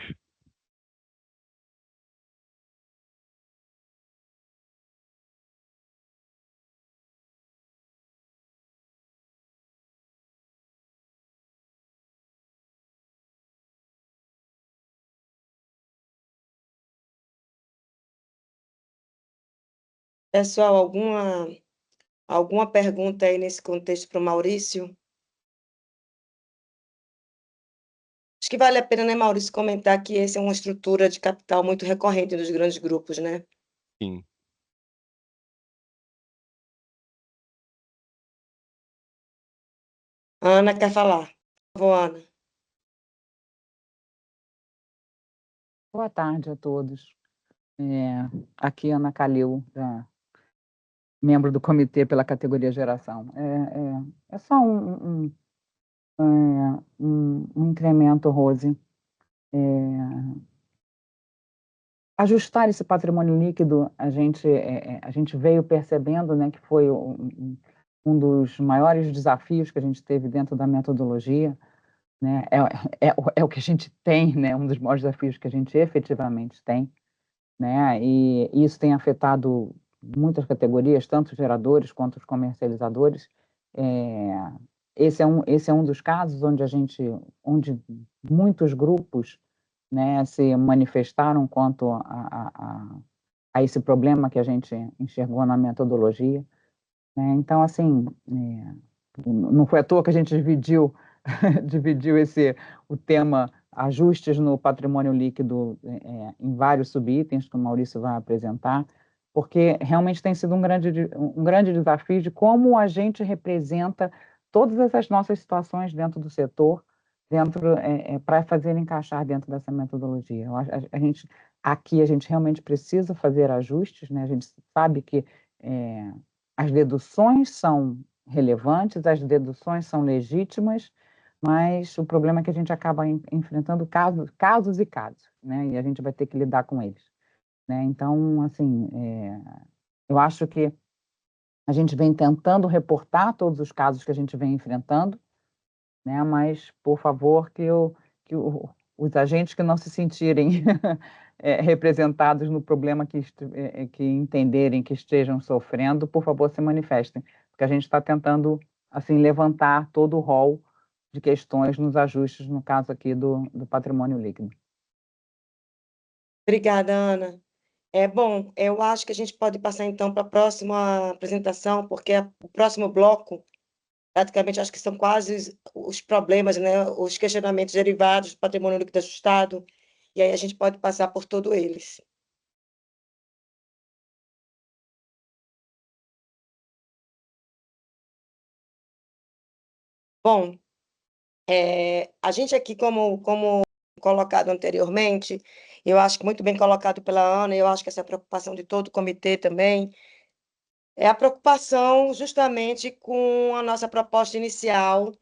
Pessoal, alguma pergunta aí nesse contexto para o Maurício? Acho que vale a pena, né, Maurício, comentar que essa é uma estrutura de capital muito recorrente nos grandes grupos, né? Sim. Ana quer falar. Por favor, Ana. Boa tarde a todos. Aqui Ana Calil, membro do comitê pela categoria geração. É só um incremento, Rose. Ajustar esse patrimônio líquido, a gente veio percebendo, né, que foi um dos maiores desafios que a gente teve dentro da metodologia, né? É o que a gente tem, né? Um dos maiores desafios que a gente efetivamente tem, né? E isso tem afetado muitas categorias, tanto os geradores quanto os comercializadores. Esse é um dos casos onde muitos grupos, né, se manifestaram quanto a esse problema que a gente enxergou na metodologia, né? Então, assim, não foi à toa que a gente dividiu o tema ajustes no patrimônio líquido em vários subitens que o Maurício vai apresentar, porque realmente tem sido um grande desafio de como a gente representa todas essas nossas situações dentro do setor, para fazer encaixar dentro dessa metodologia. A gente realmente precisa fazer ajustes, né? A gente sabe que as deduções são relevantes, as deduções são legítimas, mas o problema é que a gente acaba enfrentando casos e casos, né? E a gente vai ter que lidar com eles, né? Então, assim, eu acho que a gente vem tentando reportar todos os casos que a gente vem enfrentando, né? Mas, por favor, os agentes que não se sentirem representados no problema, que entenderem que estejam sofrendo, por favor, se manifestem, porque a gente está tentando, assim, levantar todo o rol de questões nos ajustes, no caso aqui do patrimônio líquido. Obrigada, Ana. Bom, eu acho que a gente pode passar, então, para a próxima apresentação, porque o próximo bloco, praticamente, acho que são quase os problemas, né, os questionamentos derivados do patrimônio líquido ajustado, e aí a gente pode passar por todos eles. Bom, a gente aqui, como colocado anteriormente, eu acho que muito bem colocado pela Ana, e eu acho que essa é a preocupação de todo o comitê também, é a preocupação justamente com a nossa proposta inicial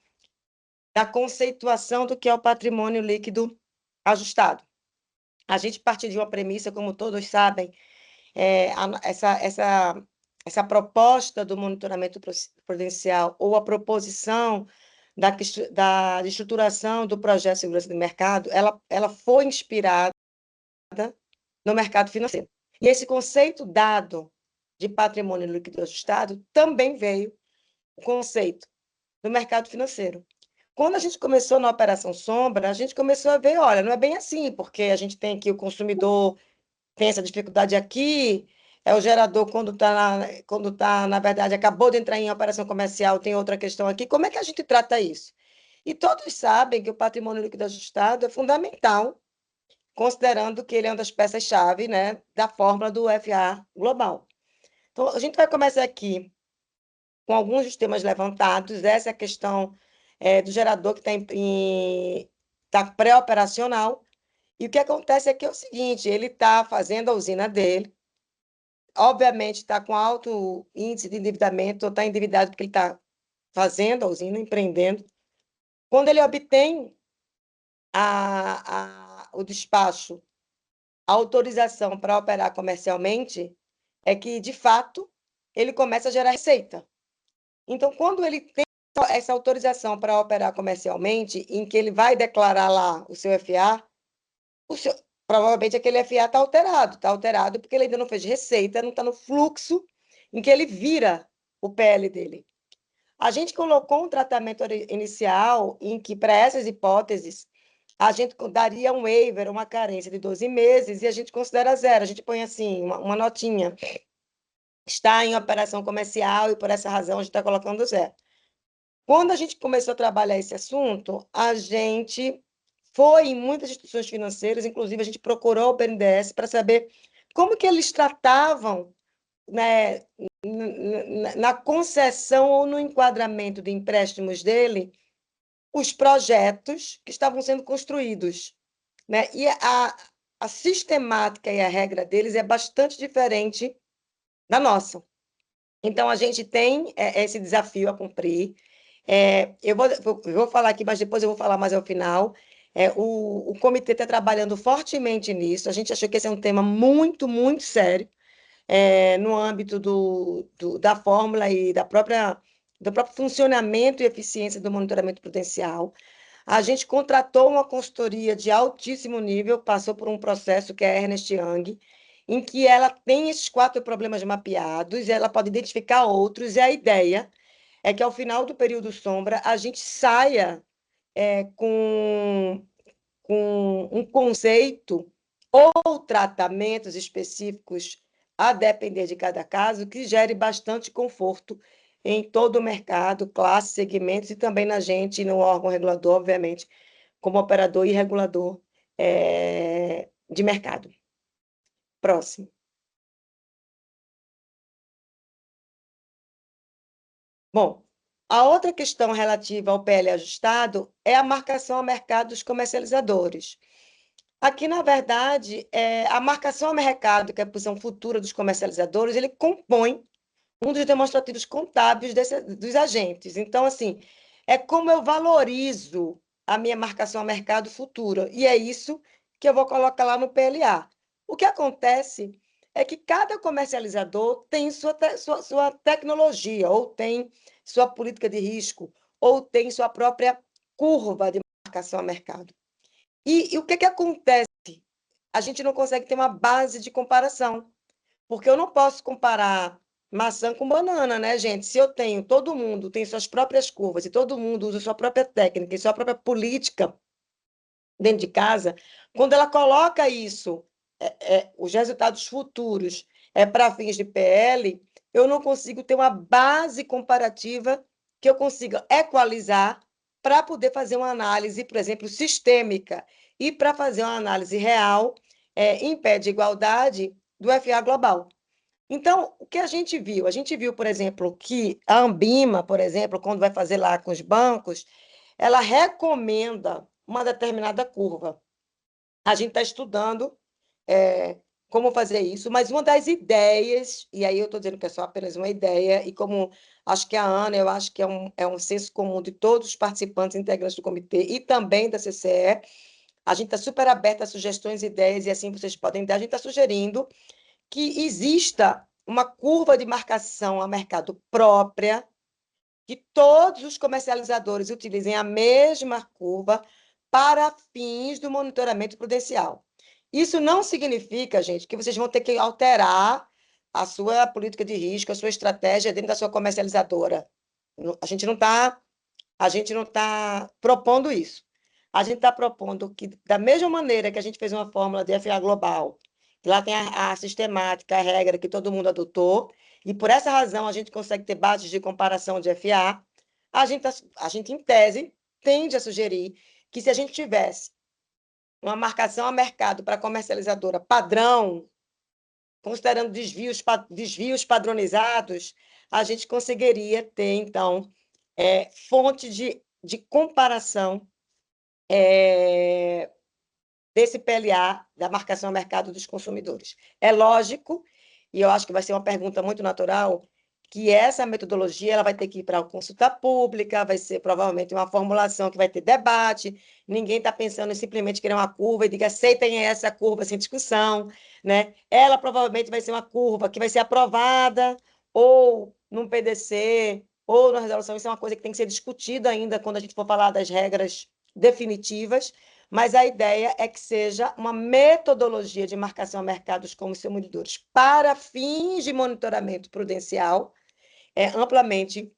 da conceituação do que é o patrimônio líquido ajustado. A gente parte de uma premissa, como todos sabem, essa proposta do monitoramento prudencial ou a proposição da estruturação do projeto de segurança do mercado, ela foi inspirada no mercado financeiro. E esse conceito dado de patrimônio líquido ajustado também veio do conceito do mercado financeiro. Quando a gente começou na Operação Sombra, a gente começou a ver, olha, não é bem assim, porque a gente tem aqui o consumidor, tem essa dificuldade aqui, o gerador, quando tá, na verdade, acabou de entrar em operação comercial, tem outra questão aqui. Como é que a gente trata isso? E todos sabem que o patrimônio líquido ajustado é fundamental, considerando que ele é uma das peças-chave, né, da fórmula do FA global. Então, a gente vai começar aqui com alguns dos temas levantados. Essa é a questão do gerador que está pré-operacional. E o que acontece aqui é o seguinte, ele está fazendo a usina dele, obviamente está com alto índice de endividamento, ou está endividado porque ele está fazendo a usina, empreendendo. Quando ele obtém o despacho, a autorização para operar comercialmente, é que, de fato, ele começa a gerar receita. Então, quando ele tem essa autorização para operar comercialmente, em que ele vai declarar lá o seu FA, provavelmente aquele FA está alterado porque ele ainda não fez receita, não está no fluxo em que ele vira o PL dele. A gente colocou um tratamento inicial em que, para essas hipóteses, a gente daria um waiver, uma carência de 12 meses, e a gente considera zero. A gente põe assim, uma notinha. Está em operação comercial e, por essa razão, a gente está colocando zero. Quando a gente começou a trabalhar esse assunto, a gente foi em muitas instituições financeiras, inclusive a gente procurou o BNDES para saber como que eles tratavam, né, na concessão ou no enquadramento de empréstimos dele, os projetos que estavam sendo construídos, né? E a sistemática e a regra deles é bastante diferente da nossa. Então, a gente tem esse desafio a cumprir. Eu vou falar aqui, mas depois eu vou falar mais ao final. O comitê está trabalhando fortemente nisso. A gente achou que esse é um tema muito, muito sério, no âmbito da fórmula e do próprio funcionamento e eficiência do monitoramento prudencial. A gente contratou uma consultoria de altíssimo nível, passou por um processo que é a Ernst Young, em que ela tem esses 4 problemas mapeados, e ela pode identificar outros, e a ideia é que, ao final do período sombra, a gente saia com um conceito ou tratamentos específicos, a depender de cada caso, que gere bastante conforto em todo o mercado, classes, segmentos, e também na gente, no órgão regulador, obviamente, como operador e regulador de mercado. Próximo. Bom, a outra questão relativa ao PL ajustado é a marcação a mercado dos comercializadores. Aqui, na verdade, a marcação a mercado, que é a posição futura dos comercializadores, ele compõe um dos demonstrativos contábeis dos agentes. Então, assim, é como eu valorizo a minha marcação a mercado futura, e é isso que eu vou colocar lá no PLA. O que acontece é que cada comercializador tem sua tecnologia, ou tem sua política de risco, ou tem sua própria curva de marcação a mercado. E o que acontece? A gente não consegue ter uma base de comparação, porque eu não posso comparar maçã com banana, né, gente? Se eu tenho, todo mundo tem suas próprias curvas, e todo mundo usa sua própria técnica e sua própria política dentro de casa, quando ela coloca isso, os resultados futuros, para fins de PL, eu não consigo ter uma base comparativa que eu consiga equalizar para poder fazer uma análise, por exemplo, sistêmica, e para fazer uma análise real, em pé de igualdade do FA global. Então, o que a gente viu? A gente viu, por exemplo, que a Ambima, por exemplo, quando vai fazer lá com os bancos, ela recomenda uma determinada curva. A gente está estudando como fazer isso, mas uma das ideias, e aí eu estou dizendo que é só apenas uma ideia, e como acho que a Ana, eu acho que é um senso comum de todos os participantes integrantes do comitê e também da CCE, a gente está super aberta a sugestões, ideias, e assim vocês podem dar. A gente está sugerindo que exista uma curva de marcação a mercado própria, que todos os comercializadores utilizem a mesma curva para fins do monitoramento prudencial. Isso não significa, gente, que vocês vão ter que alterar a sua política de risco, a sua estratégia dentro da sua comercializadora. A gente não está A gente não está propondo isso. A gente está propondo que, da mesma maneira que a gente fez uma fórmula de FA global, que lá tem a sistemática, a regra que todo mundo adotou, e por essa razão a gente consegue ter bases de comparação de FA, a gente, em tese, tende a sugerir que se a gente tivesse uma marcação a mercado para comercializadora padrão, considerando desvios padronizados, a gente conseguiria ter, então, fonte de comparação desse PLA, da marcação a mercado dos consumidores. É lógico, e eu acho que vai ser uma pergunta muito natural, que essa metodologia ela vai ter que ir para a consulta pública, vai ser provavelmente uma formulação que vai ter debate, ninguém está pensando em simplesmente criar uma curva e diga aceitem essa curva sem discussão, né? Ela provavelmente vai ser uma curva que vai ser aprovada ou num PDC ou na resolução, isso é uma coisa que tem que ser discutida ainda quando a gente for falar das regras definitivas, mas a ideia é que seja uma metodologia de marcação a mercados como consumidores para fins de monitoramento prudencial amplamente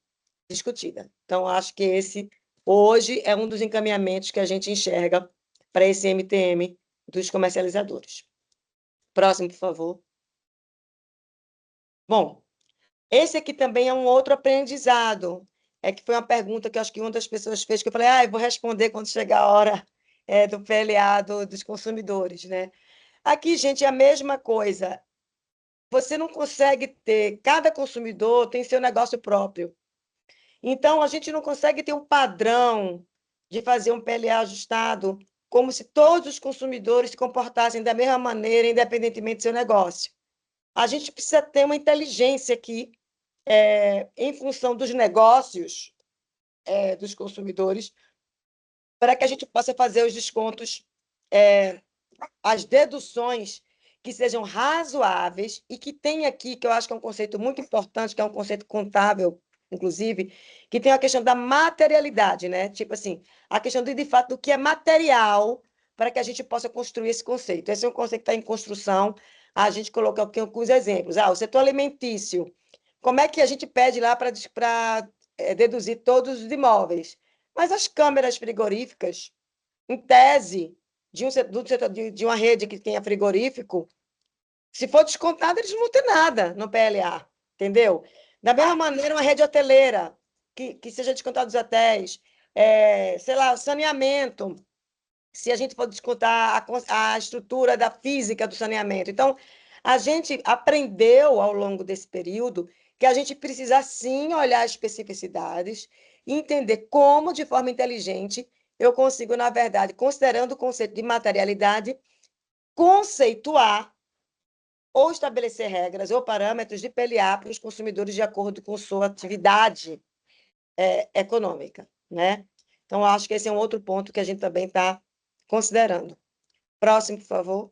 discutida. Então, acho que esse, hoje, é um dos encaminhamentos que a gente enxerga para esse MTM dos comercializadores. Próximo, por favor. Bom, esse aqui também é um outro aprendizado. É que foi uma pergunta que acho que uma das pessoas fez, que eu falei, eu vou responder quando chegar a hora do PLA dos consumidores, né? Aqui, gente, é a mesma coisa. Você não consegue ter, cada consumidor tem seu negócio próprio. Então, a gente não consegue ter um padrão de fazer um PLA ajustado, como se todos os consumidores se comportassem da mesma maneira, independentemente do seu negócio. A gente precisa ter uma inteligência aqui, em função dos negócios dos consumidores, para que a gente possa fazer os descontos, as deduções que sejam razoáveis e que tem aqui, que eu acho que é um conceito muito importante, que é um conceito contábil, inclusive, que tem a questão da materialidade, né? Tipo assim, a questão de fato, do que é material para que a gente possa construir esse conceito. Esse é um conceito que está em construção, a gente colocou aqui alguns exemplos. O setor alimentício, como é que a gente pede lá para deduzir todos os imóveis? Mas as câmeras frigoríficas, em tese, de uma rede que tenha frigorífico, se for descontado, eles não vão ter nada no PLA, entendeu? Da mesma maneira, uma rede hoteleira, que seja descontado dos hotéis, sei lá, saneamento, se a gente for descontar a estrutura da física do saneamento. Então, a gente aprendeu ao longo desse período que a gente precisa, sim, olhar as especificidades e entender como, de forma inteligente, eu consigo, na verdade, considerando o conceito de materialidade, conceituar ou estabelecer regras ou parâmetros de PLA para os consumidores de acordo com sua atividade econômica, né? Então, acho que esse é um outro ponto que a gente também está considerando. Próximo, por favor.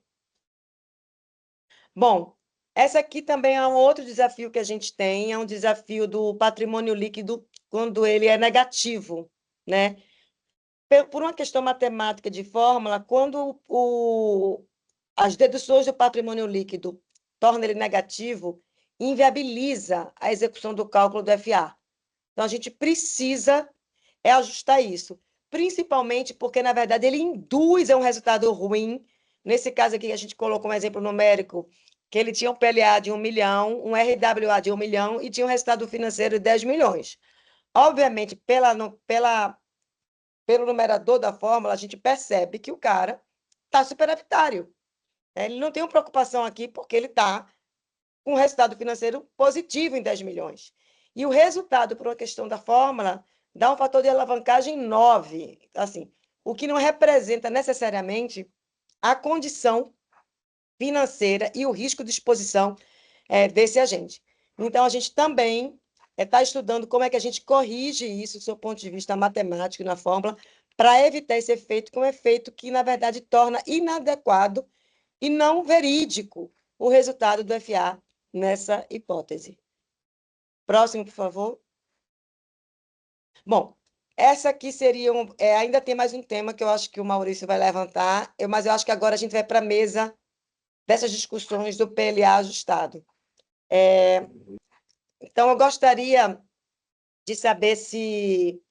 Bom, essa aqui também é um outro desafio que a gente tem, é um desafio do patrimônio líquido quando ele é negativo, né? Por uma questão matemática de fórmula, quando as deduções do patrimônio líquido tornam ele negativo, inviabiliza a execução do cálculo do FA. Então, a gente precisa ajustar isso, principalmente porque, na verdade, ele induz a um resultado ruim. Nesse caso aqui, a gente colocou um exemplo numérico, que ele tinha um PLA de 1 milhão, um RWA de 1 milhão e tinha um resultado financeiro de 10 milhões. Obviamente, pelo numerador da fórmula, a gente percebe que o cara está superavitário. Ele não tem uma preocupação aqui porque ele está com um resultado financeiro positivo em 10 milhões. E o resultado, por uma questão da fórmula, dá um fator de alavancagem 9, assim, o que não representa necessariamente a condição financeira e o risco de exposição desse agente. Então, a gente também está estudando como é que a gente corrige isso do seu ponto de vista matemático na fórmula para evitar esse efeito, que é um efeito que, na verdade, torna inadequado e não verídico o resultado do FA nessa hipótese. Próximo, por favor. Bom, essa aqui seria... ainda tem mais um tema que eu acho que o Maurício vai levantar, mas eu acho que agora a gente vai para a mesa dessas discussões do PLA ajustado. Então, eu gostaria de saber se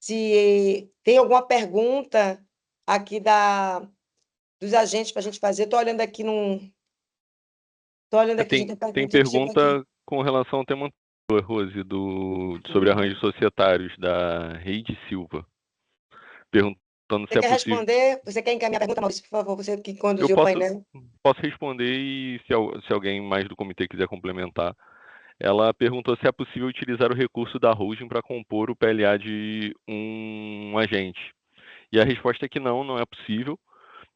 se tem alguma pergunta aqui dos agentes para a gente fazer. Estou olhando aqui a gente tem Tem pergunta do tipo aqui. pergunta com relação ao tema anterior, Rose, sobre arranjos societários, da Reide Silva, perguntando Você se é quer possível. responder? Você quer encaminhar a pergunta, Maurício, por favor? Você que Eu conduziu o painel. posso responder e se alguém mais do comitê quiser complementar. Ela perguntou se é possível utilizar o recurso da holding para compor o PLA de um agente. E a resposta é que não é possível.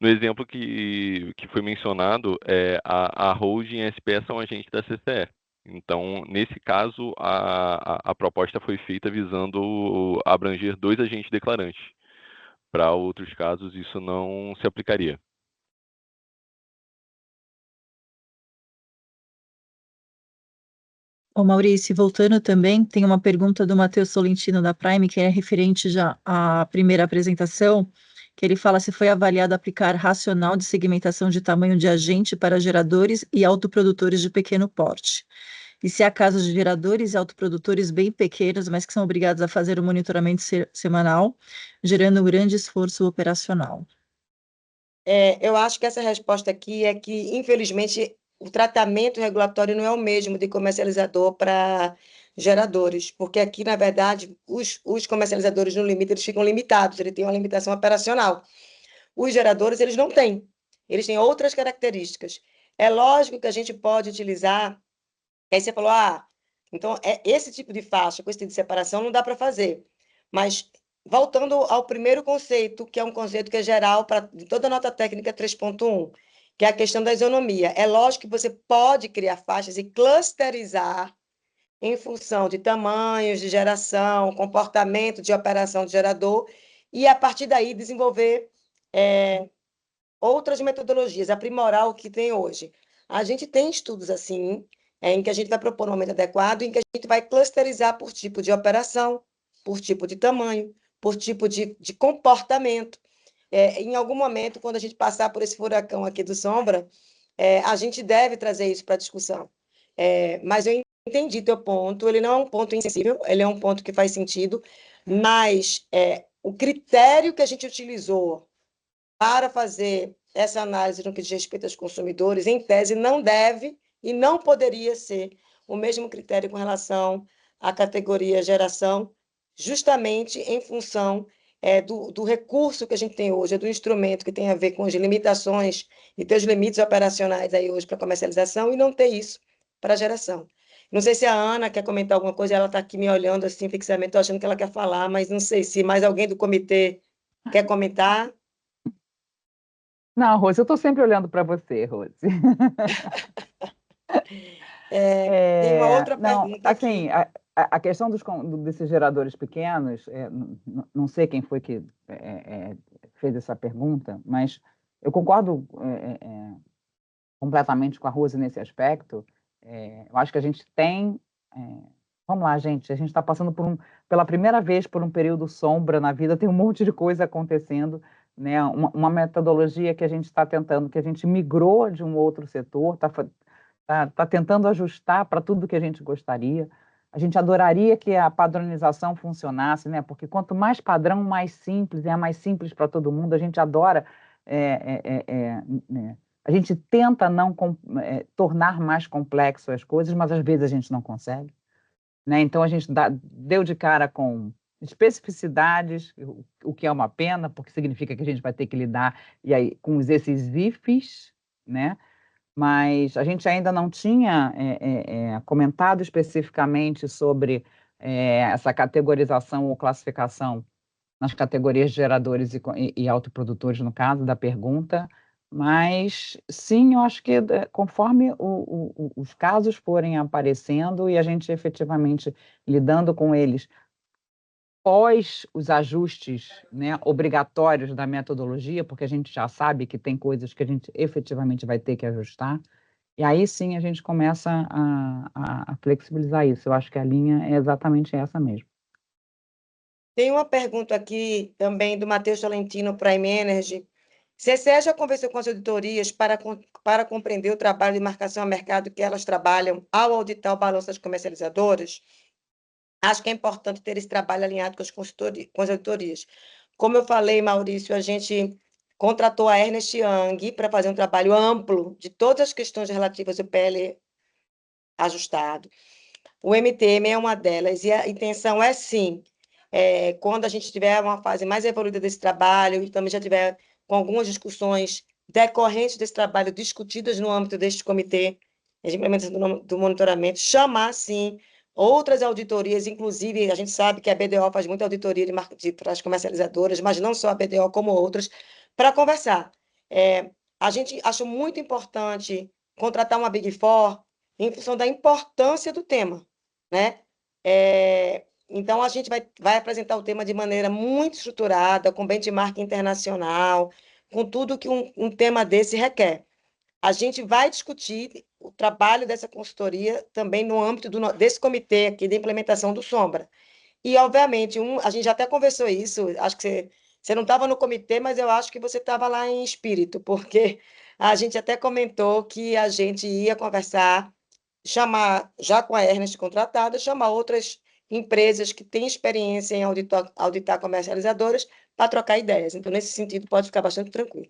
No exemplo que foi mencionado, a holding e a SPE são agentes da CCE. Então, nesse caso, a proposta foi feita visando abranger 2 agentes declarantes. Para outros casos, isso não se aplicaria. Ô Maurício, voltando também, tem uma pergunta do Matheus Solentino da Prime, que é referente já à primeira apresentação, que ele fala se foi avaliado aplicar racional de segmentação de tamanho de agente para geradores e autoprodutores de pequeno porte. E se há casos de geradores e autoprodutores bem pequenos, mas que são obrigados a fazer o monitoramento semanal, gerando um grande esforço operacional. Eu acho que essa resposta aqui é que, infelizmente, o tratamento regulatório não é o mesmo de comercializador para geradores, porque aqui, na verdade, os comercializadores, no limite, eles ficam limitados, ele tem uma limitação operacional. Os geradores, eles não têm, eles têm outras características. É lógico que a gente pode utilizar, aí você falou, então, esse tipo de faixa, com esse tipo de separação, não dá para fazer, mas voltando ao primeiro conceito, que é um conceito que é geral para toda a nota técnica 3.1, que é a questão da isonomia. É lógico que você pode criar faixas e clusterizar em função de tamanhos de geração, comportamento de operação de gerador, e a partir daí desenvolver outras metodologias, aprimorar o que tem hoje. A gente tem estudos assim, em que a gente vai propor um momento adequado, em que a gente vai clusterizar por tipo de operação, por tipo de tamanho, por tipo de comportamento. Em algum momento, quando a gente passar por esse furacão aqui do Sombra, a gente deve trazer isso para a discussão. Mas eu entendi teu ponto, ele não é um ponto insensível, ele é um ponto que faz sentido, mas o critério que a gente utilizou para fazer essa análise no que diz respeito aos consumidores, em tese, não deve e não poderia ser o mesmo critério com relação à categoria geração, justamente em função do recurso que a gente tem hoje, do instrumento que tem a ver com as limitações e ter os limites operacionais aí hoje para comercialização e não ter isso para geração. Não sei se a Ana quer comentar alguma coisa, ela está aqui me olhando assim fixamente, estou achando que ela quer falar, mas não sei se mais alguém do comitê quer comentar. Não, Rose, eu estou sempre olhando para você, Rose. Tem uma outra pergunta assim, aqui. A questão desses geradores pequenos, não sei quem foi que fez essa pergunta, mas eu concordo completamente com a Rose nesse aspecto. Eu acho que a gente tem... vamos lá, gente, a gente está passando pela primeira vez por um período sombra na vida, tem um monte de coisa acontecendo, né? Uma metodologia que a gente está tentando, que a gente migrou de um outro setor, está tentando ajustar para tudo que a gente gostaria. A gente adoraria que a padronização funcionasse, né? Porque quanto mais padrão, mais simples, é mais simples para todo mundo. A gente adora, né? A gente tenta não tornar mais complexo as coisas, mas às vezes a gente não consegue, né? Então a gente deu de cara com especificidades, o que é uma pena, porque significa que a gente vai ter que lidar com esses ifs, né? Mas a gente ainda não tinha comentado especificamente sobre essa categorização ou classificação nas categorias de geradores e autoprodutores, no caso da pergunta, mas sim, eu acho que conforme os casos forem aparecendo e a gente efetivamente lidando com eles pós os ajustes, né, obrigatórios da metodologia, porque a gente já sabe que tem coisas que a gente efetivamente vai ter que ajustar, e aí sim a gente começa a flexibilizar isso. Eu acho que a linha é exatamente essa mesmo. Tem uma pergunta aqui também do Matheus Tolentino, Prime Energy. CCE já conversou com as auditorias para compreender o trabalho de marcação a mercado que elas trabalham ao auditar o balanço das comercializadoras? Acho que é importante ter esse trabalho alinhado com as auditorias. Como eu falei, Maurício, a gente contratou a Ernest Young para fazer um trabalho amplo de todas as questões relativas ao PL ajustado. O MTM é uma delas, e a intenção é, sim, quando a gente tiver uma fase mais evoluída desse trabalho, e também já tiver com algumas discussões decorrentes desse trabalho discutidas no âmbito deste comitê de implementação do monitoramento, chamar, sim, outras auditorias, inclusive, a gente sabe que a BDO faz muita auditoria para as comercializadoras, mas não só a BDO, como outras, para conversar. A gente achou muito importante contratar uma Big Four em função da importância do tema, né? Então, a gente vai apresentar o tema de maneira muito estruturada, com benchmark internacional, com tudo que um tema desse requer. A gente vai discutir o trabalho dessa consultoria também no âmbito desse comitê aqui de implementação do Sombra. E, obviamente, a gente já até conversou isso, acho que você não estava no comitê, mas eu acho que você estava lá em espírito, porque a gente até comentou que a gente ia conversar, chamar, já com a Ernest contratada, chamar outras empresas que têm experiência em auditar comercializadoras para trocar ideias. Então, nesse sentido, pode ficar bastante tranquilo.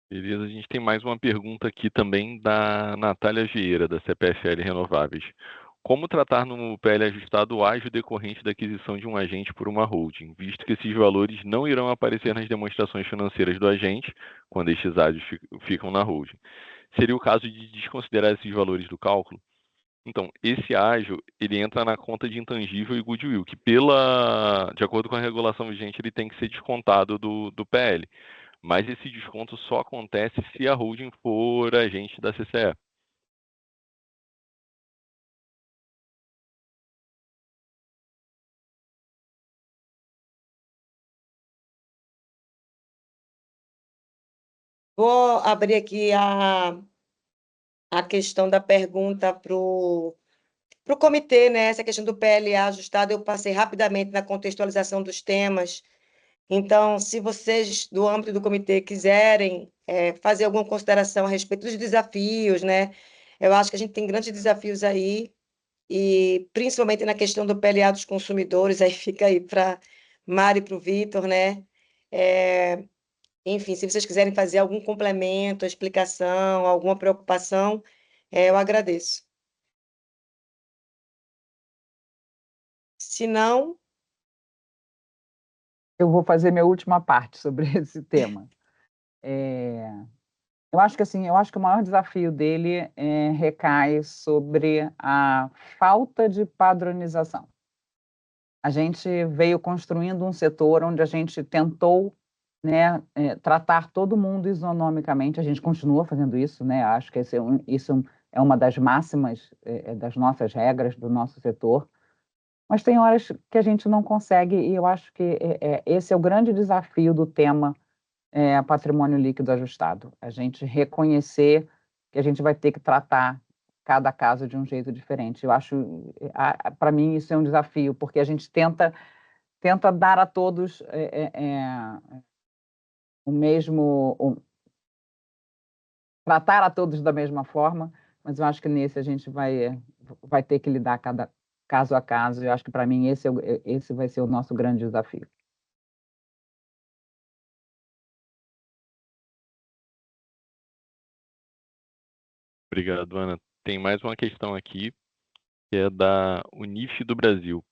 Beleza, a gente tem mais uma pergunta aqui também da Natália Vieira, da CPFL Renováveis. Como tratar no PL ajustado o ágio decorrente da aquisição de um agente por uma holding, visto que esses valores não irão aparecer nas demonstrações financeiras do agente, quando estes ágios ficam na holding? Seria o caso de desconsiderar esses valores do cálculo? Então, esse ágio, ele entra na conta de intangível e goodwill, que de acordo com a regulação vigente, ele tem que ser descontado do PL. Mas esse desconto só acontece se a holding for agente da CCE. Vou abrir aqui a questão da pergunta para o comitê, né? Essa questão do PLA ajustado, eu passei rapidamente na contextualização dos temas. Então, se vocês, do âmbito do comitê, quiserem fazer alguma consideração a respeito dos desafios, né? Eu acho que a gente tem grandes desafios aí, e principalmente na questão do PLA dos consumidores, aí fica aí para Mari e para o Vitor, né? Enfim, se vocês quiserem fazer algum complemento, explicação, alguma preocupação, eu agradeço. Se não, Eu vou fazer minha última parte sobre esse tema. Eu acho que assim, eu acho que o maior desafio dele recai sobre a falta de padronização. A gente veio construindo um setor onde a gente tentou, né, tratar todo mundo isonomicamente. A gente continua fazendo isso, né? Acho que isso é uma das máximas das nossas regras do nosso setor. Mas tem horas que a gente não consegue, e eu acho que esse é o grande desafio do tema patrimônio líquido ajustado. A gente reconhecer que a gente vai ter que tratar cada caso de um jeito diferente. Eu acho, para mim, isso é um desafio, porque a gente tenta dar a todos o mesmo, tratar a todos da mesma forma, mas eu acho que nesse a gente vai ter que lidar cada caso a caso. Eu acho que, para mim, esse vai ser o nosso grande desafio. Obrigado, Ana. Tem mais uma questão aqui, que é da Unif do Brasil.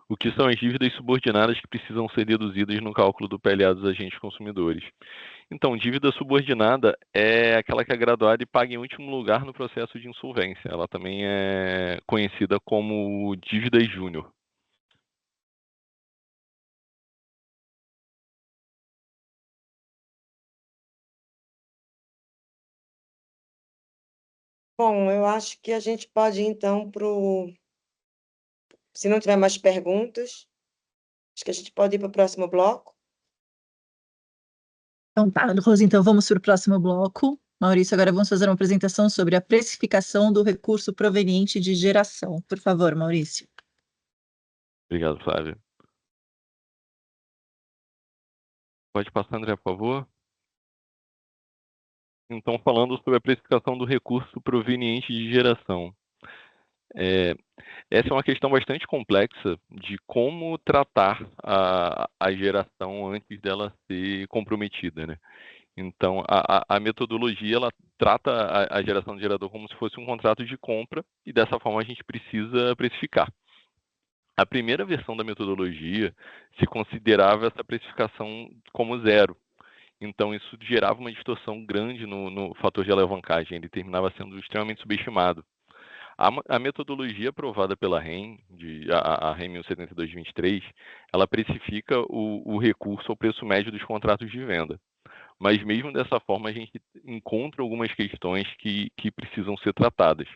O que são as dívidas subordinadas que precisam ser deduzidas no cálculo do PLA dos agentes consumidores? Então, dívida subordinada é aquela que é graduada e paga em último lugar no processo de insolvência. Ela também é conhecida como dívida júnior. bom, eu acho que a gente pode ir, então, se não tiver mais perguntas, acho que a gente pode ir para o próximo bloco. Então tá, Rose, então vamos para o próximo bloco. Maurício, agora vamos fazer uma apresentação sobre a precificação do recurso proveniente de geração. Por favor, Maurício. Obrigado, Flávia. Pode passar, André, por favor. Então, falando sobre a precificação do recurso proveniente de geração. Essa é uma questão bastante complexa de como tratar a geração antes dela ser comprometida, né? Então, a metodologia, ela trata a geração de gerador como se fosse um contrato de compra, e dessa forma a gente precisa precificar. A primeira versão da metodologia se considerava essa precificação como zero. Então, isso gerava uma distorção grande no fator de alavancagem, ele terminava sendo extremamente subestimado. A metodologia aprovada pela REM, a REM 1072/23, ela precifica o recurso ao preço médio dos contratos de venda. Mas mesmo dessa forma, a gente encontra algumas questões que precisam ser tratadas.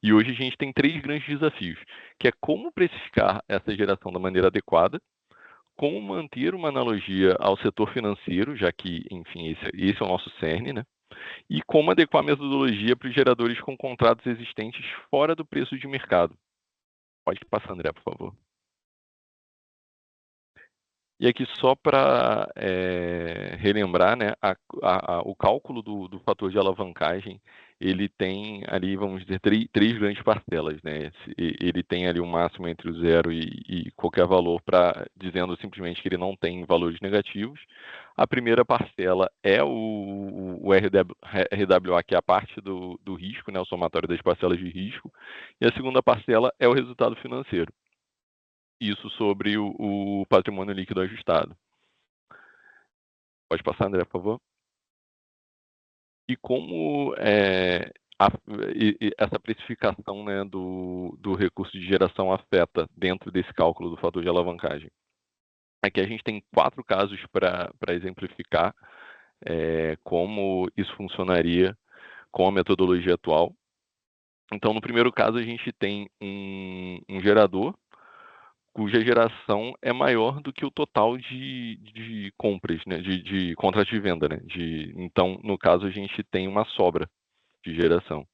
E hoje a gente tem 3 grandes desafios, que é como precificar essa geração da maneira adequada, como manter uma analogia ao setor financeiro, já que, enfim, esse é o nosso cerne, né? E como adequar a metodologia para os geradores com contratos existentes fora do preço de mercado. Pode passar, André, por favor. E aqui só para relembrar, né, o cálculo do fator de alavancagem, ele tem ali, vamos dizer, três grandes parcelas, né? Ele tem ali um máximo entre o zero e qualquer valor, dizendo simplesmente que ele não tem valores negativos. A primeira parcela é o RWA, que é a parte do risco, né, o somatório das parcelas de risco, e a segunda parcela é o resultado financeiro. Isso sobre o patrimônio líquido ajustado. Pode passar, André, por favor. E como essa precificação, né, do recurso de geração afeta dentro desse cálculo do fator de alavancagem? Aqui a gente tem 4 casos para exemplificar como isso funcionaria com a metodologia atual. Então, no primeiro caso, a gente tem um gerador cuja geração é maior do que o total de compras, né, de contratos de venda, né? Então, no caso, a gente tem uma sobra de geração.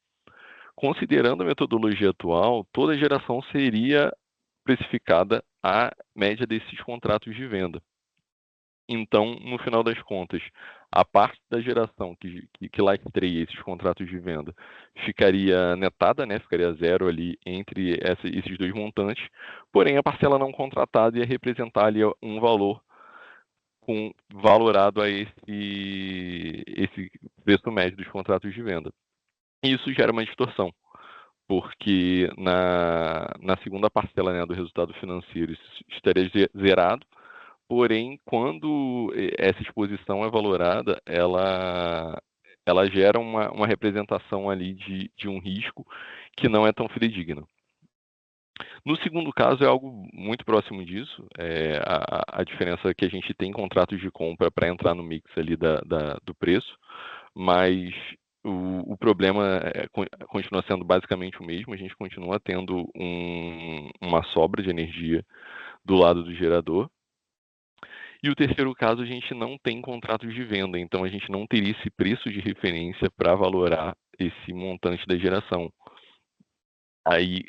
Considerando a metodologia atual, toda a geração seria precificada à média desses contratos de venda. Então, no final das contas, a parte da geração que lastreia esses contratos de venda ficaria netada, né? Ficaria zero ali entre esses dois montantes, porém a parcela não contratada ia representar ali um valor valorado a esse preço médio dos contratos de venda. E isso gera uma distorção, porque na segunda parcela, né, do resultado financeiro, isso estaria zerado. Porém, quando essa exposição é valorada, ela gera uma representação ali de um risco que não é tão fidedigno. No segundo caso, é algo muito próximo disso. A diferença é que a gente tem contratos de compra para entrar no mix ali do preço, mas o problema continua sendo basicamente o mesmo. A gente continua tendo uma sobra de energia do lado do gerador. E o terceiro caso, a gente não tem contratos de venda, então a gente não teria esse preço de referência para valorar esse montante da geração. Aí,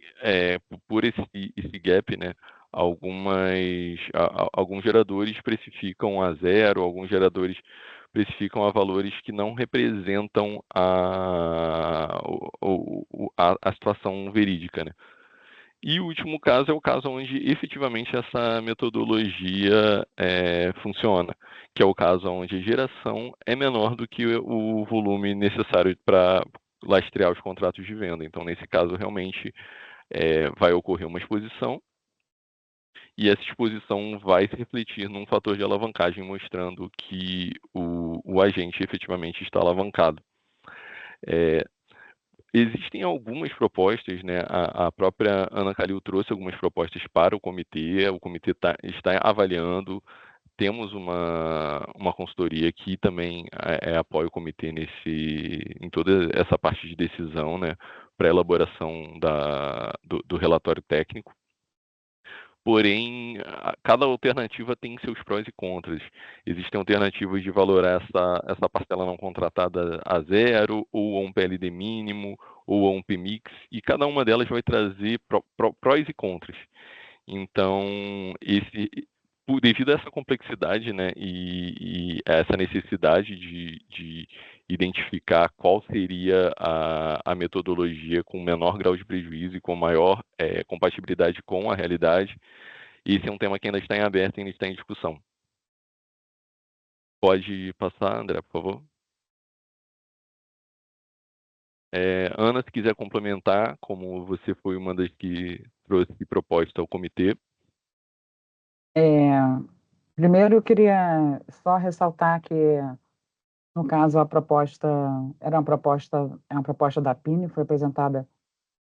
por esse gap, né, alguns geradores precificam a zero, alguns geradores precificam a valores que não representam a situação verídica, né? E o último caso é o caso onde efetivamente essa metodologia funciona, que é o caso onde a geração é menor do que o volume necessário para lastrear os contratos de venda. Então, nesse caso, realmente vai ocorrer uma exposição, e essa exposição vai se refletir num fator de alavancagem, mostrando que o agente efetivamente está alavancado. Existem algumas propostas, né? A própria Ana Calil trouxe algumas propostas para o comitê está avaliando. Temos uma consultoria que também apoia o comitê em toda essa parte de decisão, né, para a elaboração do relatório técnico. Porém, cada alternativa tem seus prós e contras. Existem alternativas de valorar essa parcela não contratada a zero, ou a um PLD mínimo, ou a um PMIX, e cada uma delas vai trazer prós e contras. Então, devido a essa complexidade, né, e essa necessidade de identificar qual seria a metodologia com menor grau de prejuízo e com maior compatibilidade com a realidade, esse é um tema que ainda está em aberto e ainda está em discussão. Pode passar, André, por favor. Ana, se quiser complementar, como você foi uma das que trouxe proposta ao comitê. Primeiro, eu queria só ressaltar que, no caso, a proposta é uma proposta da PINE, foi apresentada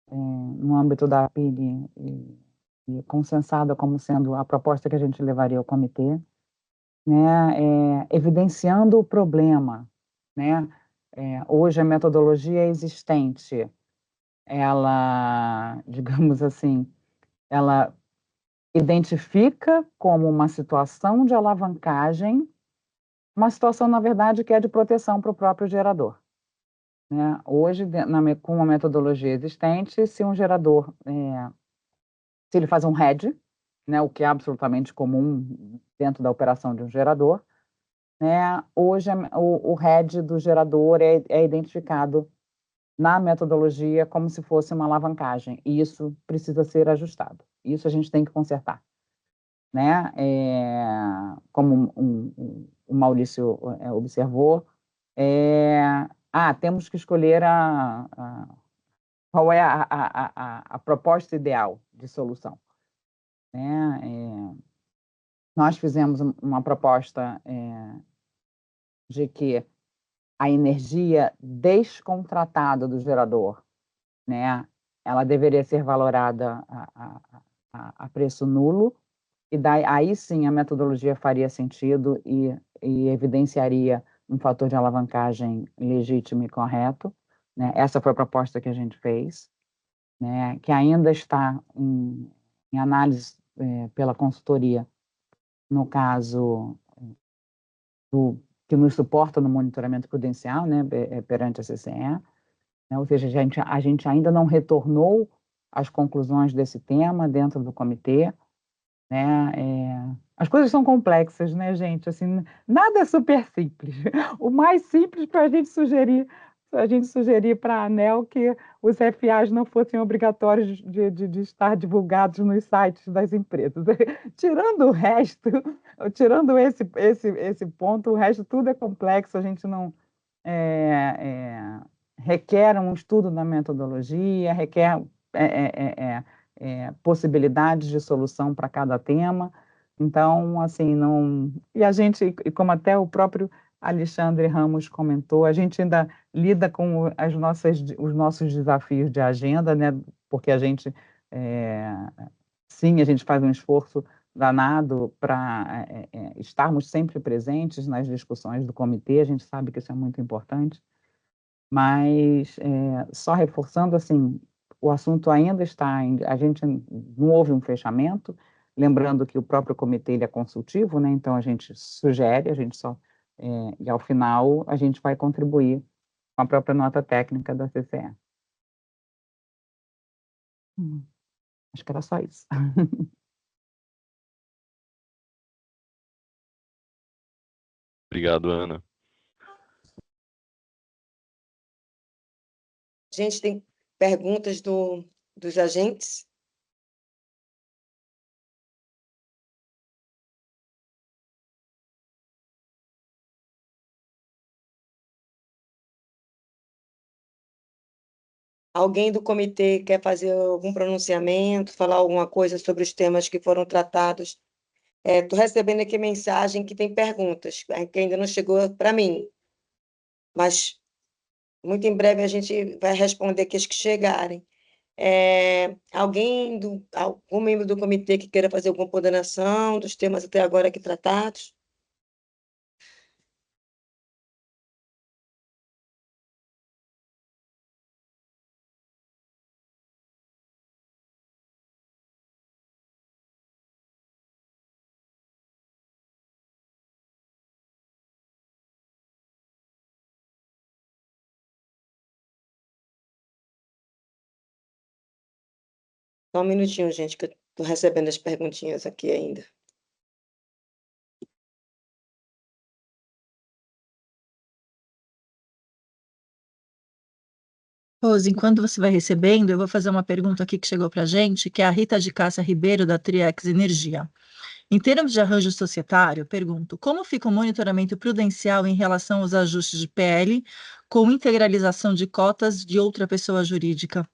no âmbito da PINE e consensada como sendo a proposta que a gente levaria ao comitê, né, evidenciando o problema, né? Hoje a metodologia existente, ela, digamos assim, ela identifica como uma situação de alavancagem, uma situação, na verdade, que é de proteção para o próprio gerador, né? Hoje, com a metodologia existente, se um gerador, se ele faz um hedge, né, o que é absolutamente comum dentro da operação de um gerador, né, hoje o hedge do gerador é identificado na metodologia como se fosse uma alavancagem, e isso precisa ser ajustado. Isso a gente tem que consertar, né? Como o Maurício observou, temos que escolher qual é a proposta ideal de solução, né? Nós fizemos uma proposta de que a energia descontratada do gerador, né, ela deveria ser valorada a preço nulo, e aí sim a metodologia faria sentido e evidenciaria um fator de alavancagem legítimo e correto, né? Essa foi a proposta que a gente fez, né, que ainda está em análise pela consultoria, no caso que nos suporta no monitoramento prudencial, né, perante a CCE, né? Ou seja, a gente ainda não retornou às conclusões desse tema dentro do comitê, né? As coisas são complexas, né, gente? Assim, nada é super simples. O mais simples para a gente sugerir para a ANEEL que os FAs não fossem obrigatórios de estar divulgados nos sites das empresas. Tirando o resto, tirando esse ponto, o resto tudo é complexo, a gente não requer um estudo da metodologia, requer possibilidades de solução para cada tema. Então, assim, não... E a gente, e como até o próprio Alexandre Ramos comentou, a gente ainda lida com os nossos desafios de agenda, né? Porque a gente, sim, a gente faz um esforço danado para estarmos sempre presentes nas discussões do comitê, a gente sabe que isso é muito importante, mas só reforçando, assim, o assunto ainda está, a gente não houve um fechamento, lembrando que o próprio comitê ele é consultivo, né? Então a gente sugere, a gente só, e ao final a gente vai contribuir com a própria nota técnica da CCE. Acho que era só isso. Obrigado, Ana. Gente, tem perguntas dos agentes? Alguém do comitê quer fazer algum pronunciamento, falar alguma coisa sobre os temas que foram tratados? Estou recebendo aqui mensagem que tem perguntas, que ainda não chegou para mim, mas muito em breve a gente vai responder aqui as que chegarem. Algum membro do comitê que queira fazer alguma ponderação dos temas até agora aqui tratados? Só um minutinho, gente, que eu estou recebendo as perguntinhas aqui ainda. Rose, enquanto você vai recebendo, eu vou fazer uma pergunta aqui que chegou para a gente, que é a Rita de Cássia Ribeiro, da Triex Energia. Em termos de arranjo societário, pergunto, como fica o monitoramento prudencial em relação aos ajustes de PL com integralização de cotas de outra pessoa jurídica?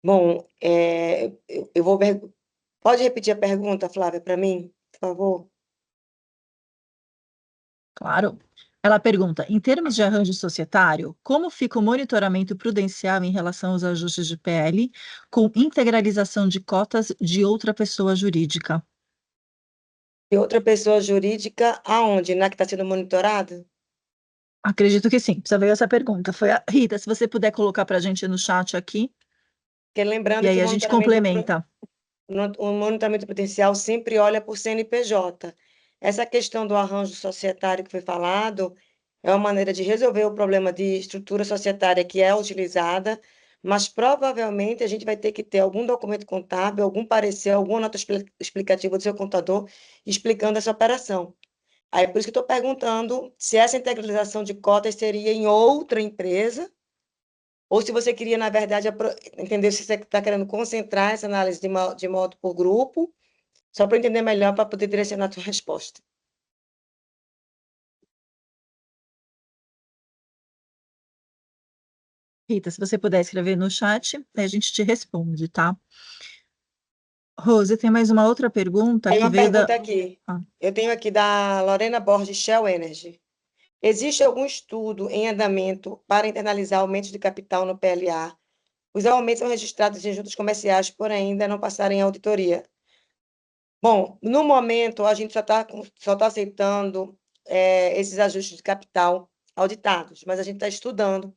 Bom, eu vou... Pode repetir a pergunta, Flávia, para mim, por favor? Claro. Ela pergunta, em termos de arranjo societário, como fica o monitoramento prudencial em relação aos ajustes de PL com integralização de cotas de outra pessoa jurídica? E outra pessoa jurídica, aonde? Na que está sendo monitorada? Acredito que sim. Precisa ver essa pergunta. Foi a Rita, se você puder colocar para a gente no chat aqui, Porque lembrando e aí que a gente complementa. o monitoramento prudencial sempre olha por CNPJ. Essa questão do arranjo societário que foi falado é uma maneira de resolver o problema de estrutura societária que é utilizada, mas provavelmente a gente vai ter que ter algum documento contábil, algum parecer, alguma nota explicativa do seu contador explicando essa operação. Aí por isso que estou perguntando se essa integralização de cotas seria em outra empresa, ou se você queria, na verdade, entender se você está querendo concentrar essa análise de modo por grupo, só para entender melhor, para poder direcionar a sua resposta. Rita, se você puder escrever no chat, aí a gente te responde, tá? Rose, tem mais uma outra pergunta Tem que uma veio pergunta da... aqui. Ah. Eu tenho aqui da Lorena Borges, Shell Energy. Existe algum estudo em andamento para internalizar aumentos de capital no PLA? Os aumentos são registrados em juntas comerciais, porém ainda não passaram em auditoria. Bom, no momento, a gente só tá aceitando esses ajustes de capital auditados, mas a gente está estudando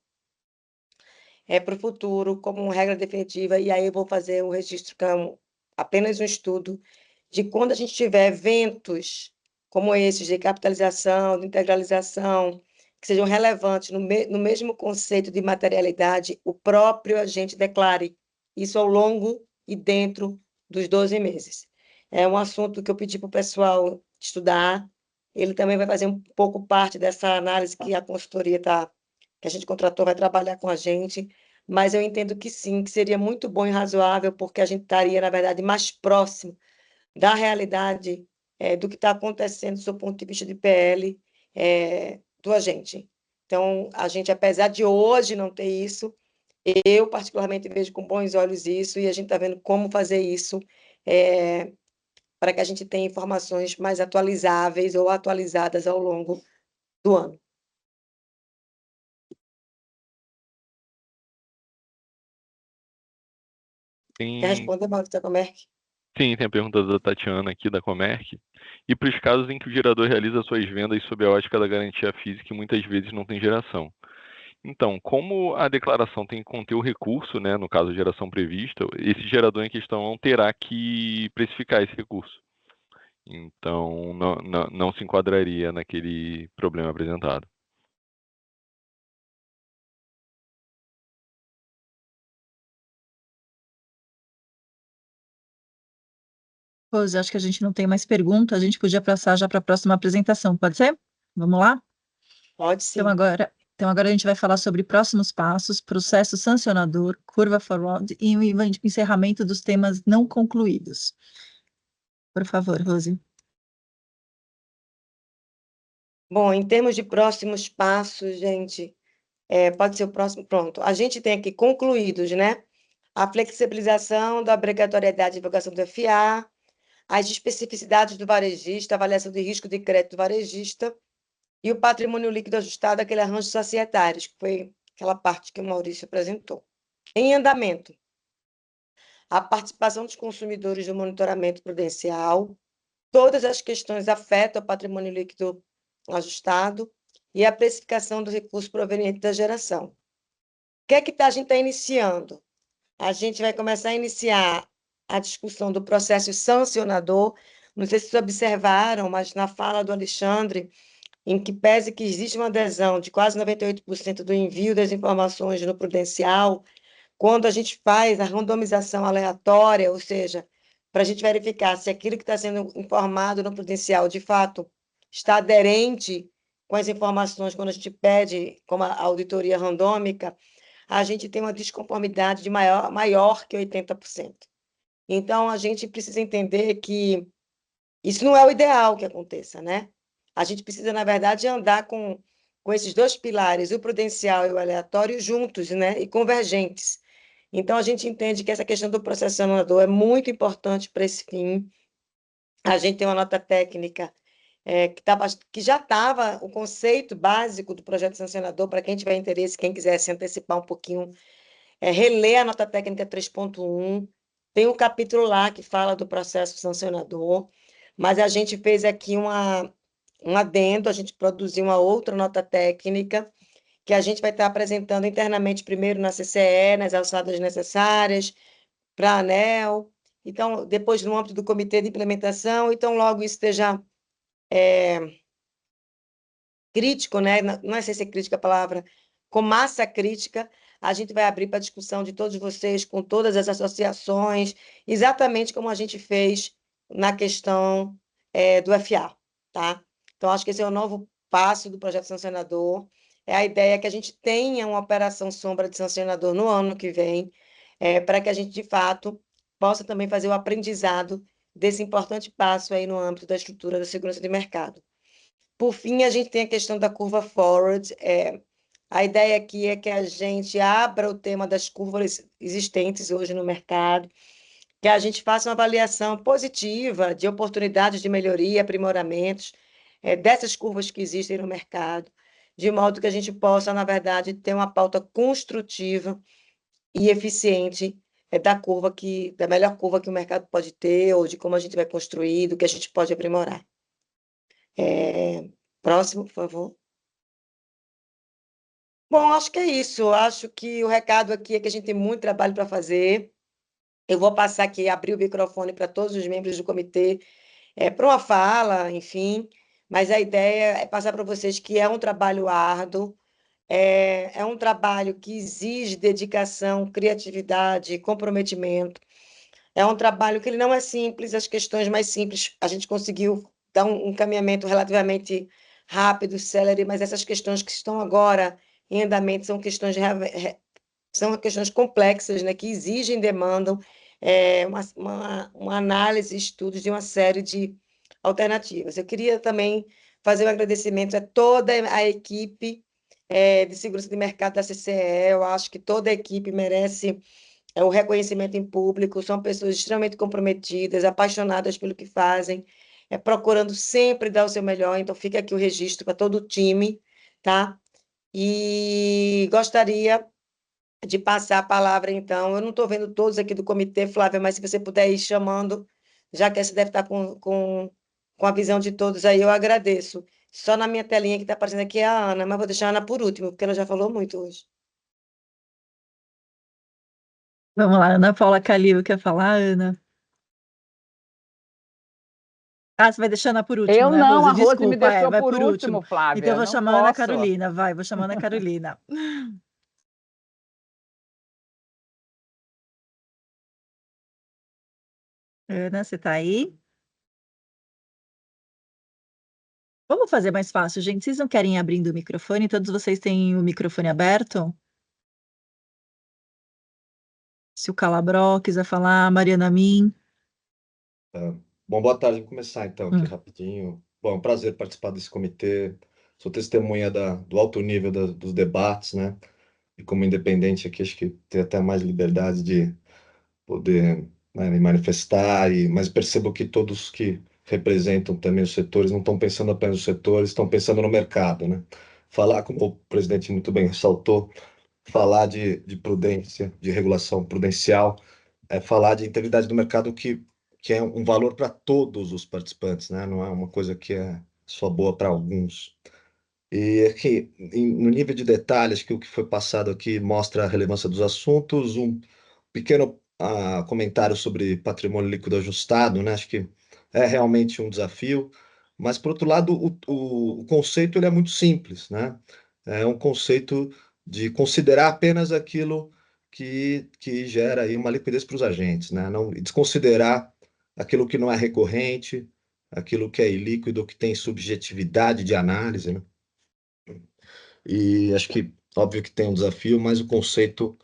para o futuro como uma regra definitiva, e aí eu vou fazer o registro, que é apenas um estudo, de quando a gente tiver eventos como esses de capitalização, de integralização, que sejam relevantes no mesmo conceito de materialidade, o próprio agente declare isso ao longo e dentro dos 12 meses. É um assunto que eu pedi para o pessoal estudar, ele também vai fazer um pouco parte dessa análise que a consultoria que a gente contratou vai trabalhar com a gente, mas eu entendo que sim, que seria muito bom e razoável, porque a gente estaria, na verdade, mais próximo da realidade do que está acontecendo do seu ponto de vista de PL do agente. Então, a gente, apesar de hoje não ter isso, eu particularmente vejo com bons olhos isso, e a gente está vendo como fazer isso para que a gente tenha informações mais atualizáveis ou atualizadas ao longo do ano. Quer responder, Maurício, da Comerc? Sim, tem a pergunta da Tatiana aqui, da Comerc. E para os casos em que o gerador realiza suas vendas sob a ótica da garantia física e muitas vezes não tem geração. Então, como a declaração tem que conter o recurso, né, no caso de geração prevista, esse gerador em questão não terá que precificar esse recurso. Então, não se enquadraria naquele problema apresentado. Rose, acho que a gente não tem mais pergunta, a gente podia passar já para a próxima apresentação, pode ser? Vamos lá? Pode sim. Então agora a gente vai falar sobre próximos passos, processo sancionador, curva forward e o encerramento dos temas não concluídos. Por favor, Rose. Bom, em termos de próximos passos, gente, pode ser o próximo, pronto. A gente tem aqui concluídos, né? A flexibilização da obrigatoriedade de divulgação do FA, as especificidades do varejista, a avaliação de risco de crédito do varejista e o patrimônio líquido ajustado àquele arranjo societário, que foi aquela parte que o Maurício apresentou. Em andamento, a participação dos consumidores no monitoramento prudencial, todas as questões afetam o patrimônio líquido ajustado e a precificação do recurso proveniente da geração. O que é que a gente está iniciando? A gente vai começar a iniciar a discussão do processo sancionador. Não sei se vocês observaram, mas na fala do Alexandre, em que pese que existe uma adesão de quase 98% do envio das informações no prudencial, quando a gente faz a randomização aleatória, ou seja, para a gente verificar se aquilo que está sendo informado no prudencial, de fato, está aderente com as informações quando a gente pede, como a auditoria randômica, a gente tem uma desconformidade de maior que 80%. Então, a gente precisa entender que isso não é o ideal que aconteça, né? A gente precisa, na verdade, andar com esses dois pilares, o prudencial e o aleatório, juntos, né? E convergentes. Então, a gente entende que essa questão do processo sancionador é muito importante para esse fim. A gente tem uma nota técnica que já estava o conceito básico do projeto sancionador, para quem tiver interesse, quem quiser se antecipar um pouquinho, reler a nota técnica 3.1, tem um capítulo lá que fala do processo sancionador, mas a gente fez aqui um adendo, a gente produziu uma outra nota técnica, que a gente vai estar apresentando internamente primeiro na CCE, nas alçadas necessárias, para a ANEEL, então, depois no âmbito do comitê de implementação, então logo isso esteja crítico, né? Não sei se é crítica a palavra, com massa crítica, a gente vai abrir para a discussão de todos vocês, com todas as associações, exatamente como a gente fez na questão do FA, tá? Então, acho que esse é o novo passo do projeto sancionador, é a ideia que a gente tenha uma operação sombra de sancionador no ano que vem, para que a gente, de fato, possa também fazer o aprendizado desse importante passo aí no âmbito da estrutura da segurança de mercado. Por fim, a gente tem a questão da curva forward. A ideia aqui é que a gente abra o tema das curvas existentes hoje no mercado, que a gente faça uma avaliação positiva de oportunidades de melhoria, aprimoramentos dessas curvas que existem no mercado, de modo que a gente possa, na verdade, ter uma pauta construtiva e eficiente da melhor curva que o mercado pode ter, ou de como a gente vai construir, do que a gente pode aprimorar. Próximo, por favor. Bom, acho que é isso. Acho que o recado aqui é que a gente tem muito trabalho para fazer. Eu vou passar aqui, abrir o microfone para todos os membros do comitê, para uma fala, enfim, mas a ideia é passar para vocês que é um trabalho árduo, é um trabalho que exige dedicação, criatividade, comprometimento. É um trabalho que ele não é simples, as questões mais simples a gente conseguiu dar um encaminhamento relativamente rápido, célere, mas essas questões que estão agora em andamento são questões complexas, né, que exigem, demandam uma análise, estudos de uma série de alternativas. Eu queria também fazer um agradecimento a toda a equipe de segurança de mercado da CCE. Eu acho que toda a equipe merece o reconhecimento em público, são pessoas extremamente comprometidas, apaixonadas pelo que fazem, procurando sempre dar o seu melhor, então fica aqui o registro para todo o time, tá? E gostaria de passar a palavra, então, eu não estou vendo todos aqui do comitê, Flávia, mas se você puder ir chamando, já que você deve estar com a visão de todos aí, eu agradeço. Só na minha telinha que está aparecendo aqui é a Ana, mas vou deixar a Ana por último, porque ela já falou muito hoje. Vamos lá, Ana Paula Calil, quer falar, Ana? Ah, você vai deixar a Ana por último, Eu né, não, Rose? a Rose me Desculpa, deixou vai por por último. último, Flávia. Então eu vou não chamar a Ana posso. Carolina, vou chamar a Ana Carolina. Ana, você está aí? Vamos fazer mais fácil, gente. Vocês não querem ir abrindo o microfone? Todos vocês têm o microfone aberto? Se o Calabró quiser falar, a Mariana Min. Bom, boa tarde. Vou começar então aqui rapidinho. Bom, é um prazer participar desse comitê. Sou testemunha do alto nível dos debates, né? E como independente aqui, acho que tem até mais liberdade de poder, né, me manifestar, mas percebo que todos que representam também os setores não estão pensando apenas nos setores, estão pensando no mercado, né? Falar, como o presidente muito bem ressaltou, falar de prudência, de regulação prudencial, é falar de integridade do mercado que é um valor para todos os participantes, né? Não é uma coisa que é só boa para alguns. E aqui, no nível de detalhes, que o que foi passado aqui mostra a relevância dos assuntos, um pequeno comentário sobre patrimônio líquido ajustado, né? Acho que é realmente um desafio, mas, por outro lado, o conceito ele é muito simples, né? É um conceito de considerar apenas aquilo que gera aí uma liquidez para os agentes, né? Não desconsiderar aquilo que não é recorrente, aquilo que é ilíquido, que tem subjetividade de análise, né? E acho que, óbvio que tem um desafio, mas o conceito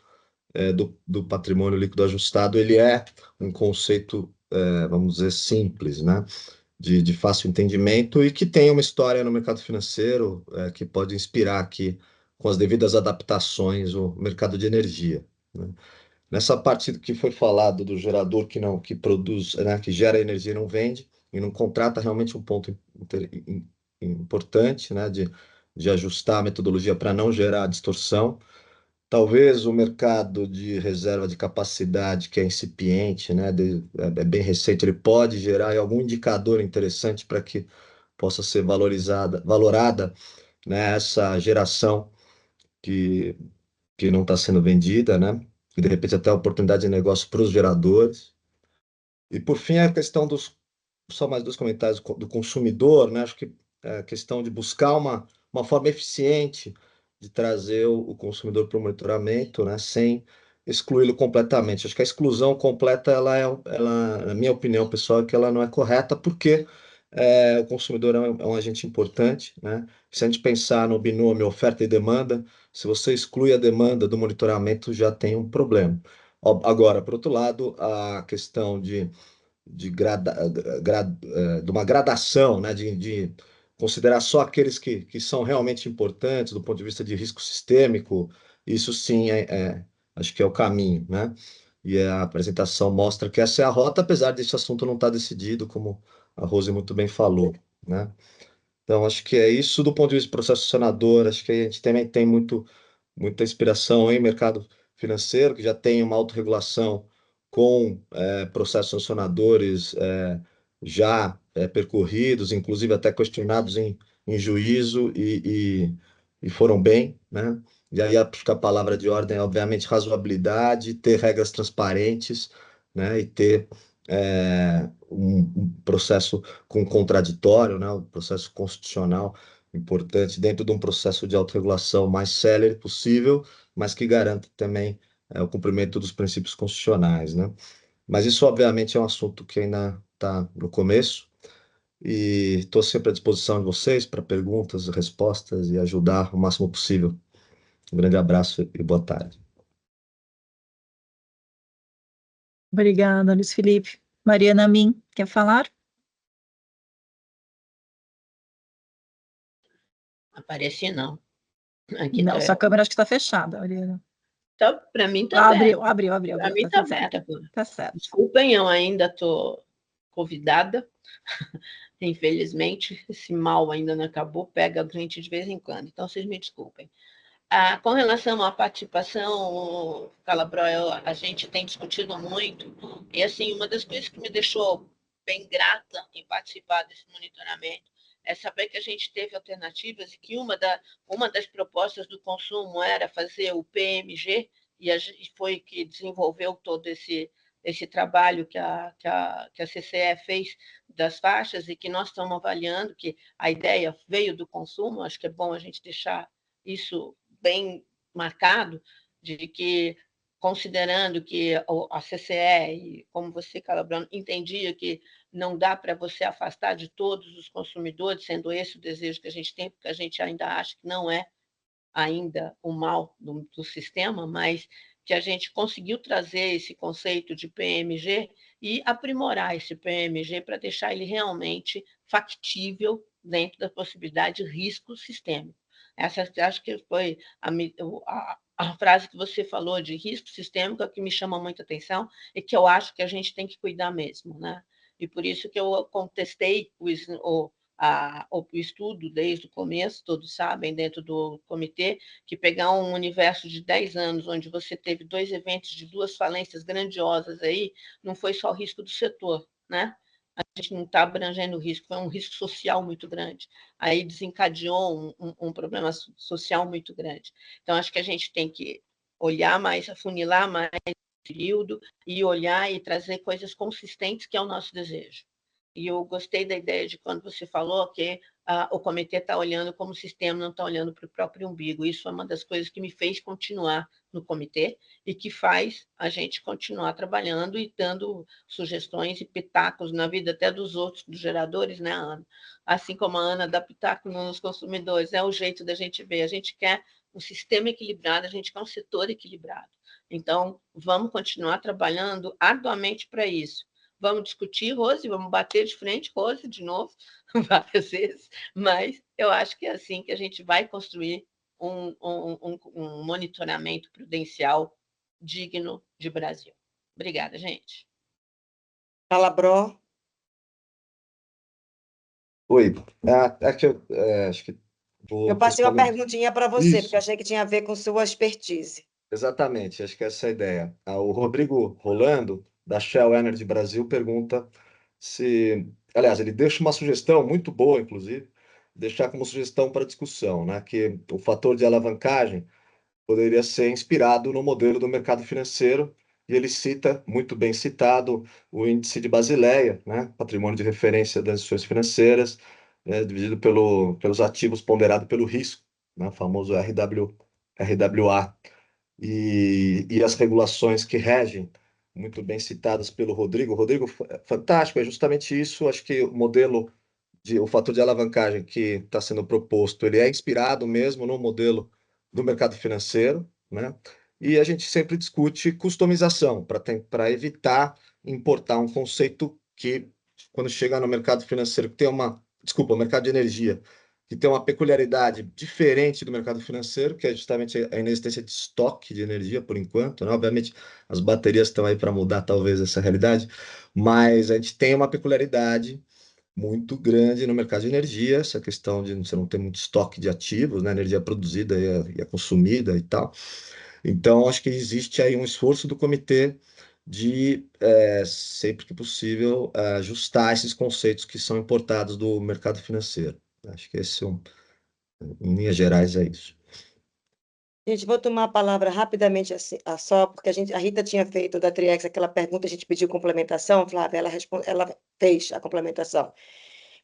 do patrimônio líquido ajustado, ele é um conceito, vamos dizer, simples, né? De fácil entendimento e que tem uma história no mercado financeiro que pode inspirar aqui, com as devidas adaptações, o mercado de energia, né? Nessa parte que foi falado do gerador que produz, né, que gera energia e não vende, e não contrata, realmente um ponto importante, né, de ajustar a metodologia para não gerar distorção. Talvez o mercado de reserva de capacidade, que é incipiente, né, é bem recente, ele pode gerar algum indicador interessante para que possa ser valorada, né, essa geração que, que não está sendo vendida, né, e de repente até a oportunidade de negócio para os geradores. E por fim, a questão só mais dois comentários do consumidor, né, acho que é a questão de buscar uma forma eficiente de trazer o consumidor para o monitoramento, né, sem excluí-lo completamente. Acho que a exclusão completa, na minha opinião pessoal, é que ela não é correta, porque o consumidor é um agente importante, né? Se a gente pensar no binômio oferta e demanda, se você exclui a demanda do monitoramento, já tem um problema. Agora, por outro lado, a questão de uma gradação, né, de considerar só aqueles que são realmente importantes do ponto de vista de risco sistêmico, isso sim acho que é o caminho, né? E a apresentação mostra que essa é a rota, apesar desse assunto não estar decidido, como a Rose muito bem falou, né? Então, acho que é isso do ponto de vista do processo sancionador. Acho que a gente também tem muita inspiração em mercado financeiro, que já tem uma autorregulação com processos sancionadores percorridos, inclusive até questionados em juízo e foram bem, né? E aí acho que a palavra de ordem é, obviamente, razoabilidade, ter regras transparentes, né? E ter um processo com contraditório, né? Um processo constitucional importante dentro de um processo de autorregulação mais célere possível, mas que garanta também o cumprimento dos princípios constitucionais, né? Mas isso, obviamente, é um assunto que ainda está no começo e estou sempre à disposição de vocês para perguntas, respostas e ajudar o máximo possível. Um grande abraço e boa tarde. Obrigada, Luiz Felipe. Mariana Min, quer falar? Apareci não. Aqui Não, sua câmera acho que está fechada, Mariana. Então, para mim está abriu. Para mim está aberta. Tá certo. Desculpem, eu ainda estou convidada. Infelizmente, esse mal ainda não acabou, pega a gente de vez em quando. Então, vocês me desculpem. Com relação à participação, Calabró, a gente tem discutido muito, e assim, uma das coisas que me deixou bem grata em participar desse monitoramento é saber que a gente teve alternativas e que uma das propostas do consumo era fazer o PMG, e foi que desenvolveu todo esse trabalho que a CCE fez das faixas e que nós estamos avaliando, que a ideia veio do consumo, acho que é bom a gente deixar isso bem marcado, de que, considerando que a CCE, e como você, Calabrão, entendia que não dá para você afastar de todos os consumidores, sendo esse o desejo que a gente tem, porque a gente ainda acha que não é ainda o mal do sistema, mas que a gente conseguiu trazer esse conceito de PMG e aprimorar esse PMG para deixar ele realmente factível dentro da possibilidade de risco sistêmico. Essa acho que foi a frase que você falou de risco sistêmico que me chama muita atenção e que eu acho que a gente tem que cuidar mesmo, né? E por isso que eu contestei o estudo desde o começo, todos sabem, dentro do comitê, que pegar um universo de 10 anos, onde você teve 2 eventos de 2 falências grandiosas aí, não foi só o risco do setor, né? A gente não está abrangendo o risco, foi um risco social muito grande. Aí desencadeou um problema social muito grande. Então, acho que a gente tem que olhar mais, afunilar mais o período e olhar e trazer coisas consistentes, que é o nosso desejo. e eu gostei da ideia de quando você falou que o comitê está olhando como sistema, não está olhando para o próprio umbigo. Isso é uma das coisas que me fez continuar no comitê e que faz a gente continuar trabalhando e dando sugestões e pitacos na vida até dos outros, dos geradores, né, Ana? Assim como a Ana dá pitaco nos consumidores, é o jeito da gente ver. A gente quer um sistema equilibrado, a gente quer um setor equilibrado. Então, vamos continuar trabalhando arduamente para isso. Vamos discutir, Rose, vamos bater de frente, Rose, de novo, várias vezes, mas eu acho que é assim que a gente vai construir um monitoramento prudencial digno de Brasil. Obrigada, gente. Calabró. Oi, acho que vou Eu passei uma responder. perguntinha para você, porque Isso, eu achei que tinha a ver com sua expertise. exatamente, acho que essa é a ideia. O Rodrigo Rolando, da Shell Energy Brasil, pergunta se. Aliás, ele deixa uma sugestão muito boa, inclusive, deixar como sugestão para discussão, né? Que o fator de alavancagem poderia ser inspirado no modelo do mercado financeiro, e ele cita, muito bem citado, o índice de Basileia, né? Patrimônio de referência das instituições financeiras, né? Dividido pelos ativos ponderado pelo risco, né? O famoso RWA. E as regulações que regem, muito bem citadas pelo Rodrigo. Rodrigo, fantástico, é justamente isso. Acho que o modelo o fator de alavancagem que está sendo proposto, ele é inspirado mesmo no modelo do mercado financeiro, né? E a gente sempre discute customização para evitar importar um conceito que, quando chega no mercado financeiro, que tem mercado de energia, que tem uma peculiaridade diferente do mercado financeiro, que é justamente a inexistência de estoque de energia, por enquanto, né? Obviamente, as baterias estão aí para mudar, talvez, essa realidade, mas a gente tem uma peculiaridade muito grande no mercado de energia, essa questão de você não ter muito estoque de ativos, né? Energia produzida e é consumida e tal. Então, acho que existe aí um esforço do comitê de, sempre que possível, ajustar esses conceitos que são importados do mercado financeiro. Acho que esse, em linhas gerais, é isso. Gente, vou tomar a palavra rapidamente assim, só, porque a Rita tinha feito da Triex aquela pergunta, a gente pediu complementação, Flávia, ela fez a complementação.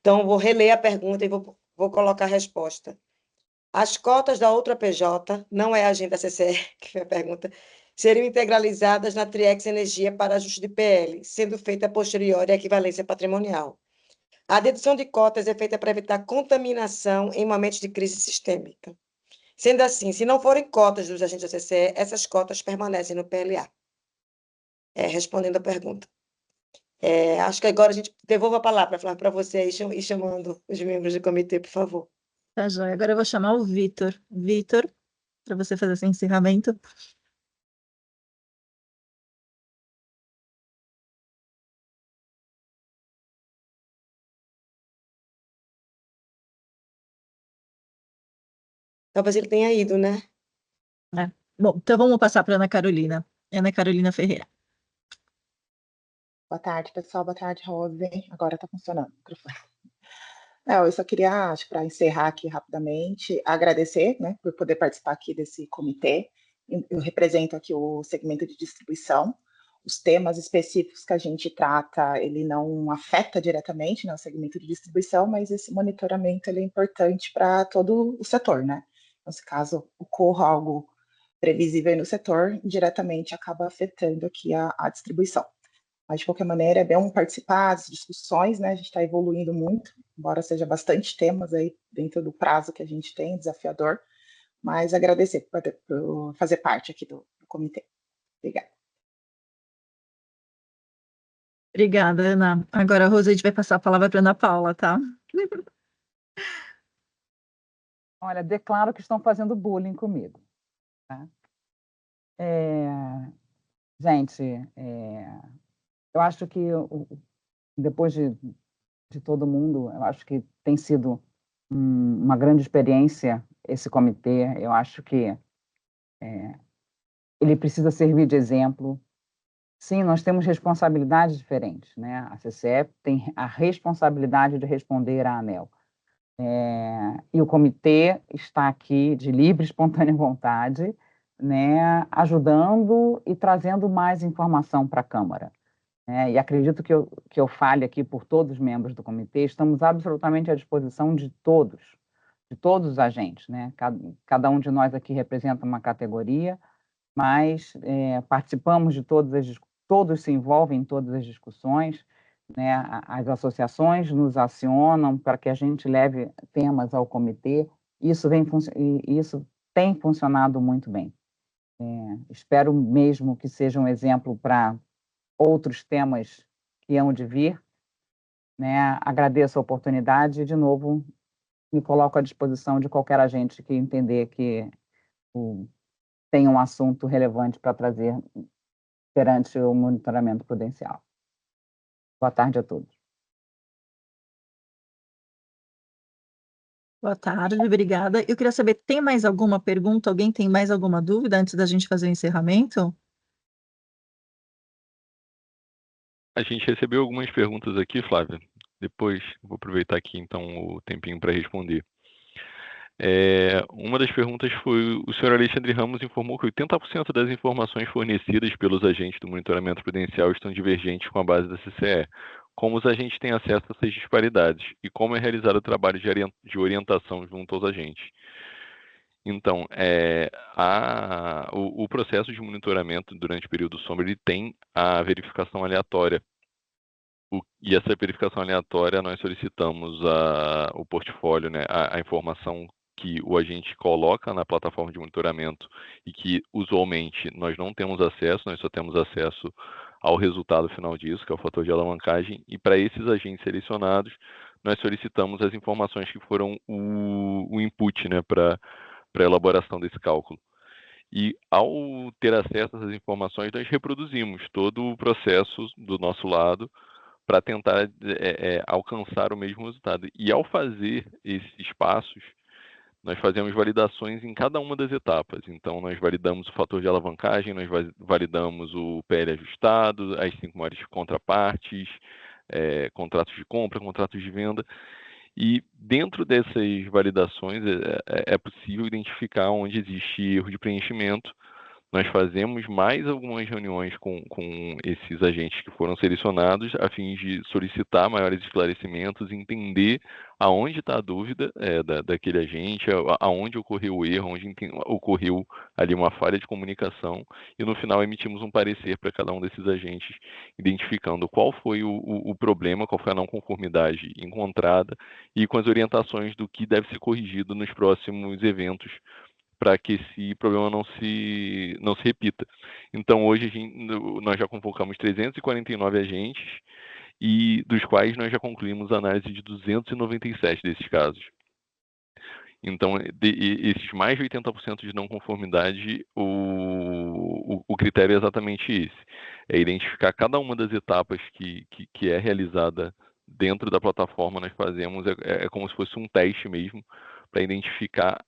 Então, vou reler a pergunta e vou colocar a resposta. As cotas da outra PJ, não é a agenda CCE, que foi a pergunta, seriam integralizadas na Triex Energia para ajuste de PL, sendo feita a posteriori a equivalência patrimonial. A dedução de cotas é feita para evitar contaminação em momentos de crise sistêmica. Sendo assim, se não forem cotas dos agentes da CCE, essas cotas permanecem no PLA. Respondendo a pergunta. Acho que agora a gente devolve a palavra, Flávia, para você aí ir chamando os membros do comitê, por favor. Tá, joia. Agora eu vou chamar o Vitor. Vitor, para você fazer esse encerramento. Talvez ele tenha ido, né? Bom, então vamos passar para Ana Carolina. Ana Carolina Ferreira. Boa tarde, pessoal. Boa tarde, Rose. Agora está funcionando o microfone. Eu só queria, acho que para encerrar aqui rapidamente, agradecer, né, por poder participar aqui desse comitê. Eu represento aqui o segmento de distribuição. Os temas específicos que a gente trata, ele não afeta diretamente, né, o segmento de distribuição, mas esse monitoramento ele é importante para todo o setor, né? Então, se caso ocorra algo previsível no setor, diretamente acaba afetando aqui a distribuição. Mas, de qualquer maneira, é bom participar das discussões, né? A gente está evoluindo muito, embora seja bastante temas aí dentro do prazo que a gente tem, desafiador, mas agradecer por fazer parte aqui do comitê. Obrigada. Obrigada, Ana. Agora, Rose, a gente vai passar a palavra para Ana Paula, tá? Olha, declaro que estão fazendo bullying comigo. Tá? Gente, eu acho que depois de todo mundo, eu acho que tem sido uma grande experiência esse comitê. Eu acho que ele precisa servir de exemplo. Sim, nós temos responsabilidades diferentes, né? A CCE tem a responsabilidade de responder à ANEEL. E o comitê está aqui de livre e espontânea vontade, né, ajudando e trazendo mais informação para a Câmara. E acredito que eu fale aqui por todos os membros do comitê, estamos absolutamente à disposição de todos os agentes, né? Cada um de nós aqui representa uma categoria, mas participamos de todos se envolvem em todas as discussões, né? As associações nos acionam para que a gente leve temas ao comitê, isso tem funcionado muito bem. Espero mesmo que seja um exemplo para outros temas que hão de vir, né? Agradeço a oportunidade e, de novo, me coloco à disposição de qualquer agente que entender que tem um assunto relevante para trazer perante o monitoramento prudencial. Boa tarde a todos. Boa tarde, obrigada. Eu queria saber, tem mais alguma pergunta? Alguém tem mais alguma dúvida antes da gente fazer o encerramento? A gente recebeu algumas perguntas aqui, Flávia. Depois vou aproveitar aqui, então, o tempinho para responder. Uma das perguntas foi: o senhor Alexandre Ramos informou que 80% das informações fornecidas pelos agentes do monitoramento prudencial estão divergentes com a base da CCE. Como os agentes têm acesso a essas disparidades e como é realizado o trabalho de orientação junto aos agentes? Então, o processo de monitoramento durante o período sombra, ele tem a verificação aleatória. E essa verificação aleatória, nós solicitamos o portfólio, né, a informação que o agente coloca na plataforma de monitoramento e que, usualmente, nós não temos acesso, nós só temos acesso ao resultado final disso, que é o fator de alavancagem, e para esses agentes selecionados, nós solicitamos as informações que foram o input, né, para a elaboração desse cálculo. E, ao ter acesso a essas informações, nós reproduzimos todo o processo do nosso lado para tentar alcançar o mesmo resultado. E, ao fazer esses passos, nós fazemos validações em cada uma das etapas. Então, nós validamos o fator de alavancagem, nós validamos o PL ajustado, as 5 maiores contrapartes, contratos de compra, contratos de venda. E, dentro dessas validações, é possível identificar onde existe erro de preenchimento. Nós fazemos mais algumas reuniões com esses agentes que foram selecionados, a fim de solicitar maiores esclarecimentos, entender aonde está a dúvida daquele agente, aonde ocorreu o erro, onde ocorreu ali uma falha de comunicação, e no final emitimos um parecer para cada um desses agentes, identificando qual foi o problema, qual foi a não conformidade encontrada, e com as orientações do que deve ser corrigido nos próximos eventos, para que esse problema não se repita. Então, hoje, nós já convocamos 349 agentes, e dos quais nós já concluímos a análise de 297 desses casos. Então, esses mais de 80% de não conformidade, o critério é exatamente esse: é identificar cada uma das etapas que é realizada dentro da plataforma. Nós fazemos, como se fosse um teste mesmo, para identificar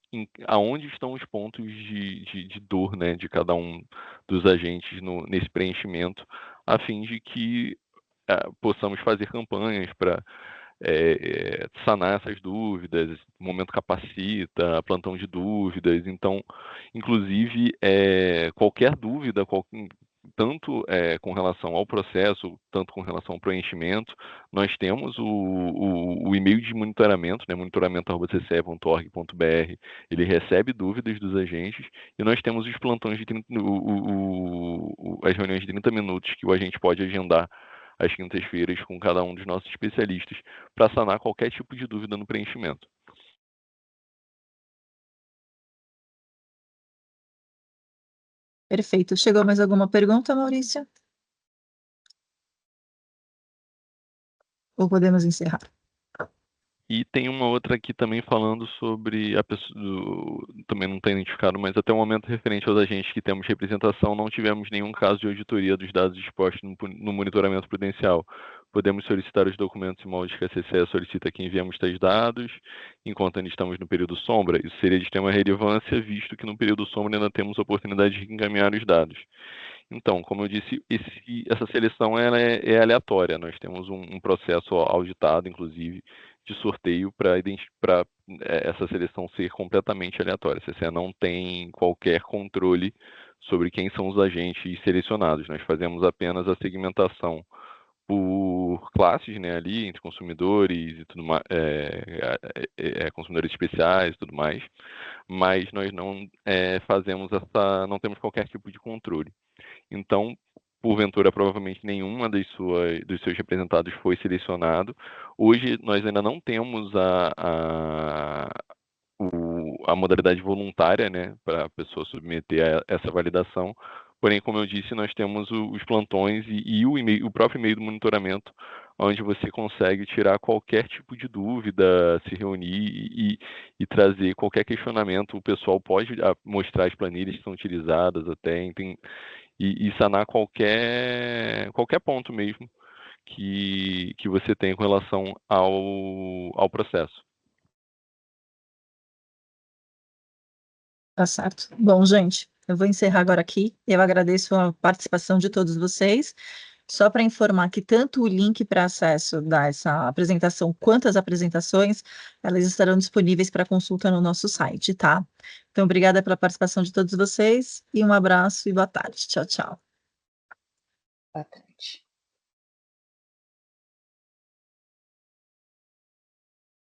aonde estão os pontos de dor, né, de cada um dos agentes nesse preenchimento, a fim de que possamos fazer campanhas para sanar essas dúvidas, Momento Capacita, plantão de dúvidas. Então, inclusive, qualquer dúvida, tanto com relação ao processo, tanto com relação ao preenchimento, nós temos o e-mail de monitoramento, né, monitoramento@cce.org.br. Ele recebe dúvidas dos agentes, e nós temos os plantões as reuniões de 30 minutos que o agente pode agendar às quintas-feiras com cada um dos nossos especialistas para sanar qualquer tipo de dúvida no preenchimento. Perfeito. Chegou mais alguma pergunta, Maurício? Ou podemos encerrar? E tem uma outra aqui também falando sobre a pessoa, também não está identificado, mas até o momento referente aos agentes que temos representação, não tivemos nenhum caso de auditoria dos dados expostos no monitoramento prudencial. Podemos solicitar os documentos e moldes que a CCE solicita que enviemos tais dados, enquanto ainda estamos no período sombra. Isso seria de extrema relevância, visto que no período sombra ainda temos a oportunidade de encaminhar os dados. Então, como eu disse, essa seleção ela é aleatória. Nós temos um processo auditado, inclusive, de sorteio para essa seleção ser completamente aleatória. A CCE não tem qualquer controle sobre quem são os agentes selecionados. Nós fazemos apenas a segmentação por classes, né, ali entre consumidores e tudo mais, consumidores especiais e tudo mais, mas nós não não temos qualquer tipo de controle. Então, porventura, provavelmente nenhuma dos seus representados foi selecionado. Hoje nós ainda não temos a modalidade voluntária, né, para a pessoa submeter a essa validação. Porém, como eu disse, nós temos os plantões e o próprio e-mail do monitoramento, onde você consegue tirar qualquer tipo de dúvida, se reunir e trazer qualquer questionamento. O pessoal pode mostrar as planilhas que são utilizadas até, e sanar qualquer ponto mesmo que você tem com relação ao processo. Tá certo. Bom, gente, eu vou encerrar agora aqui. Eu agradeço a participação de todos vocês. Só para informar que tanto o link para acesso dessa apresentação quanto as apresentações, elas estarão disponíveis para consulta no nosso site, tá? Então, obrigada pela participação de todos vocês e um abraço e boa tarde. Tchau, tchau. Boa tarde.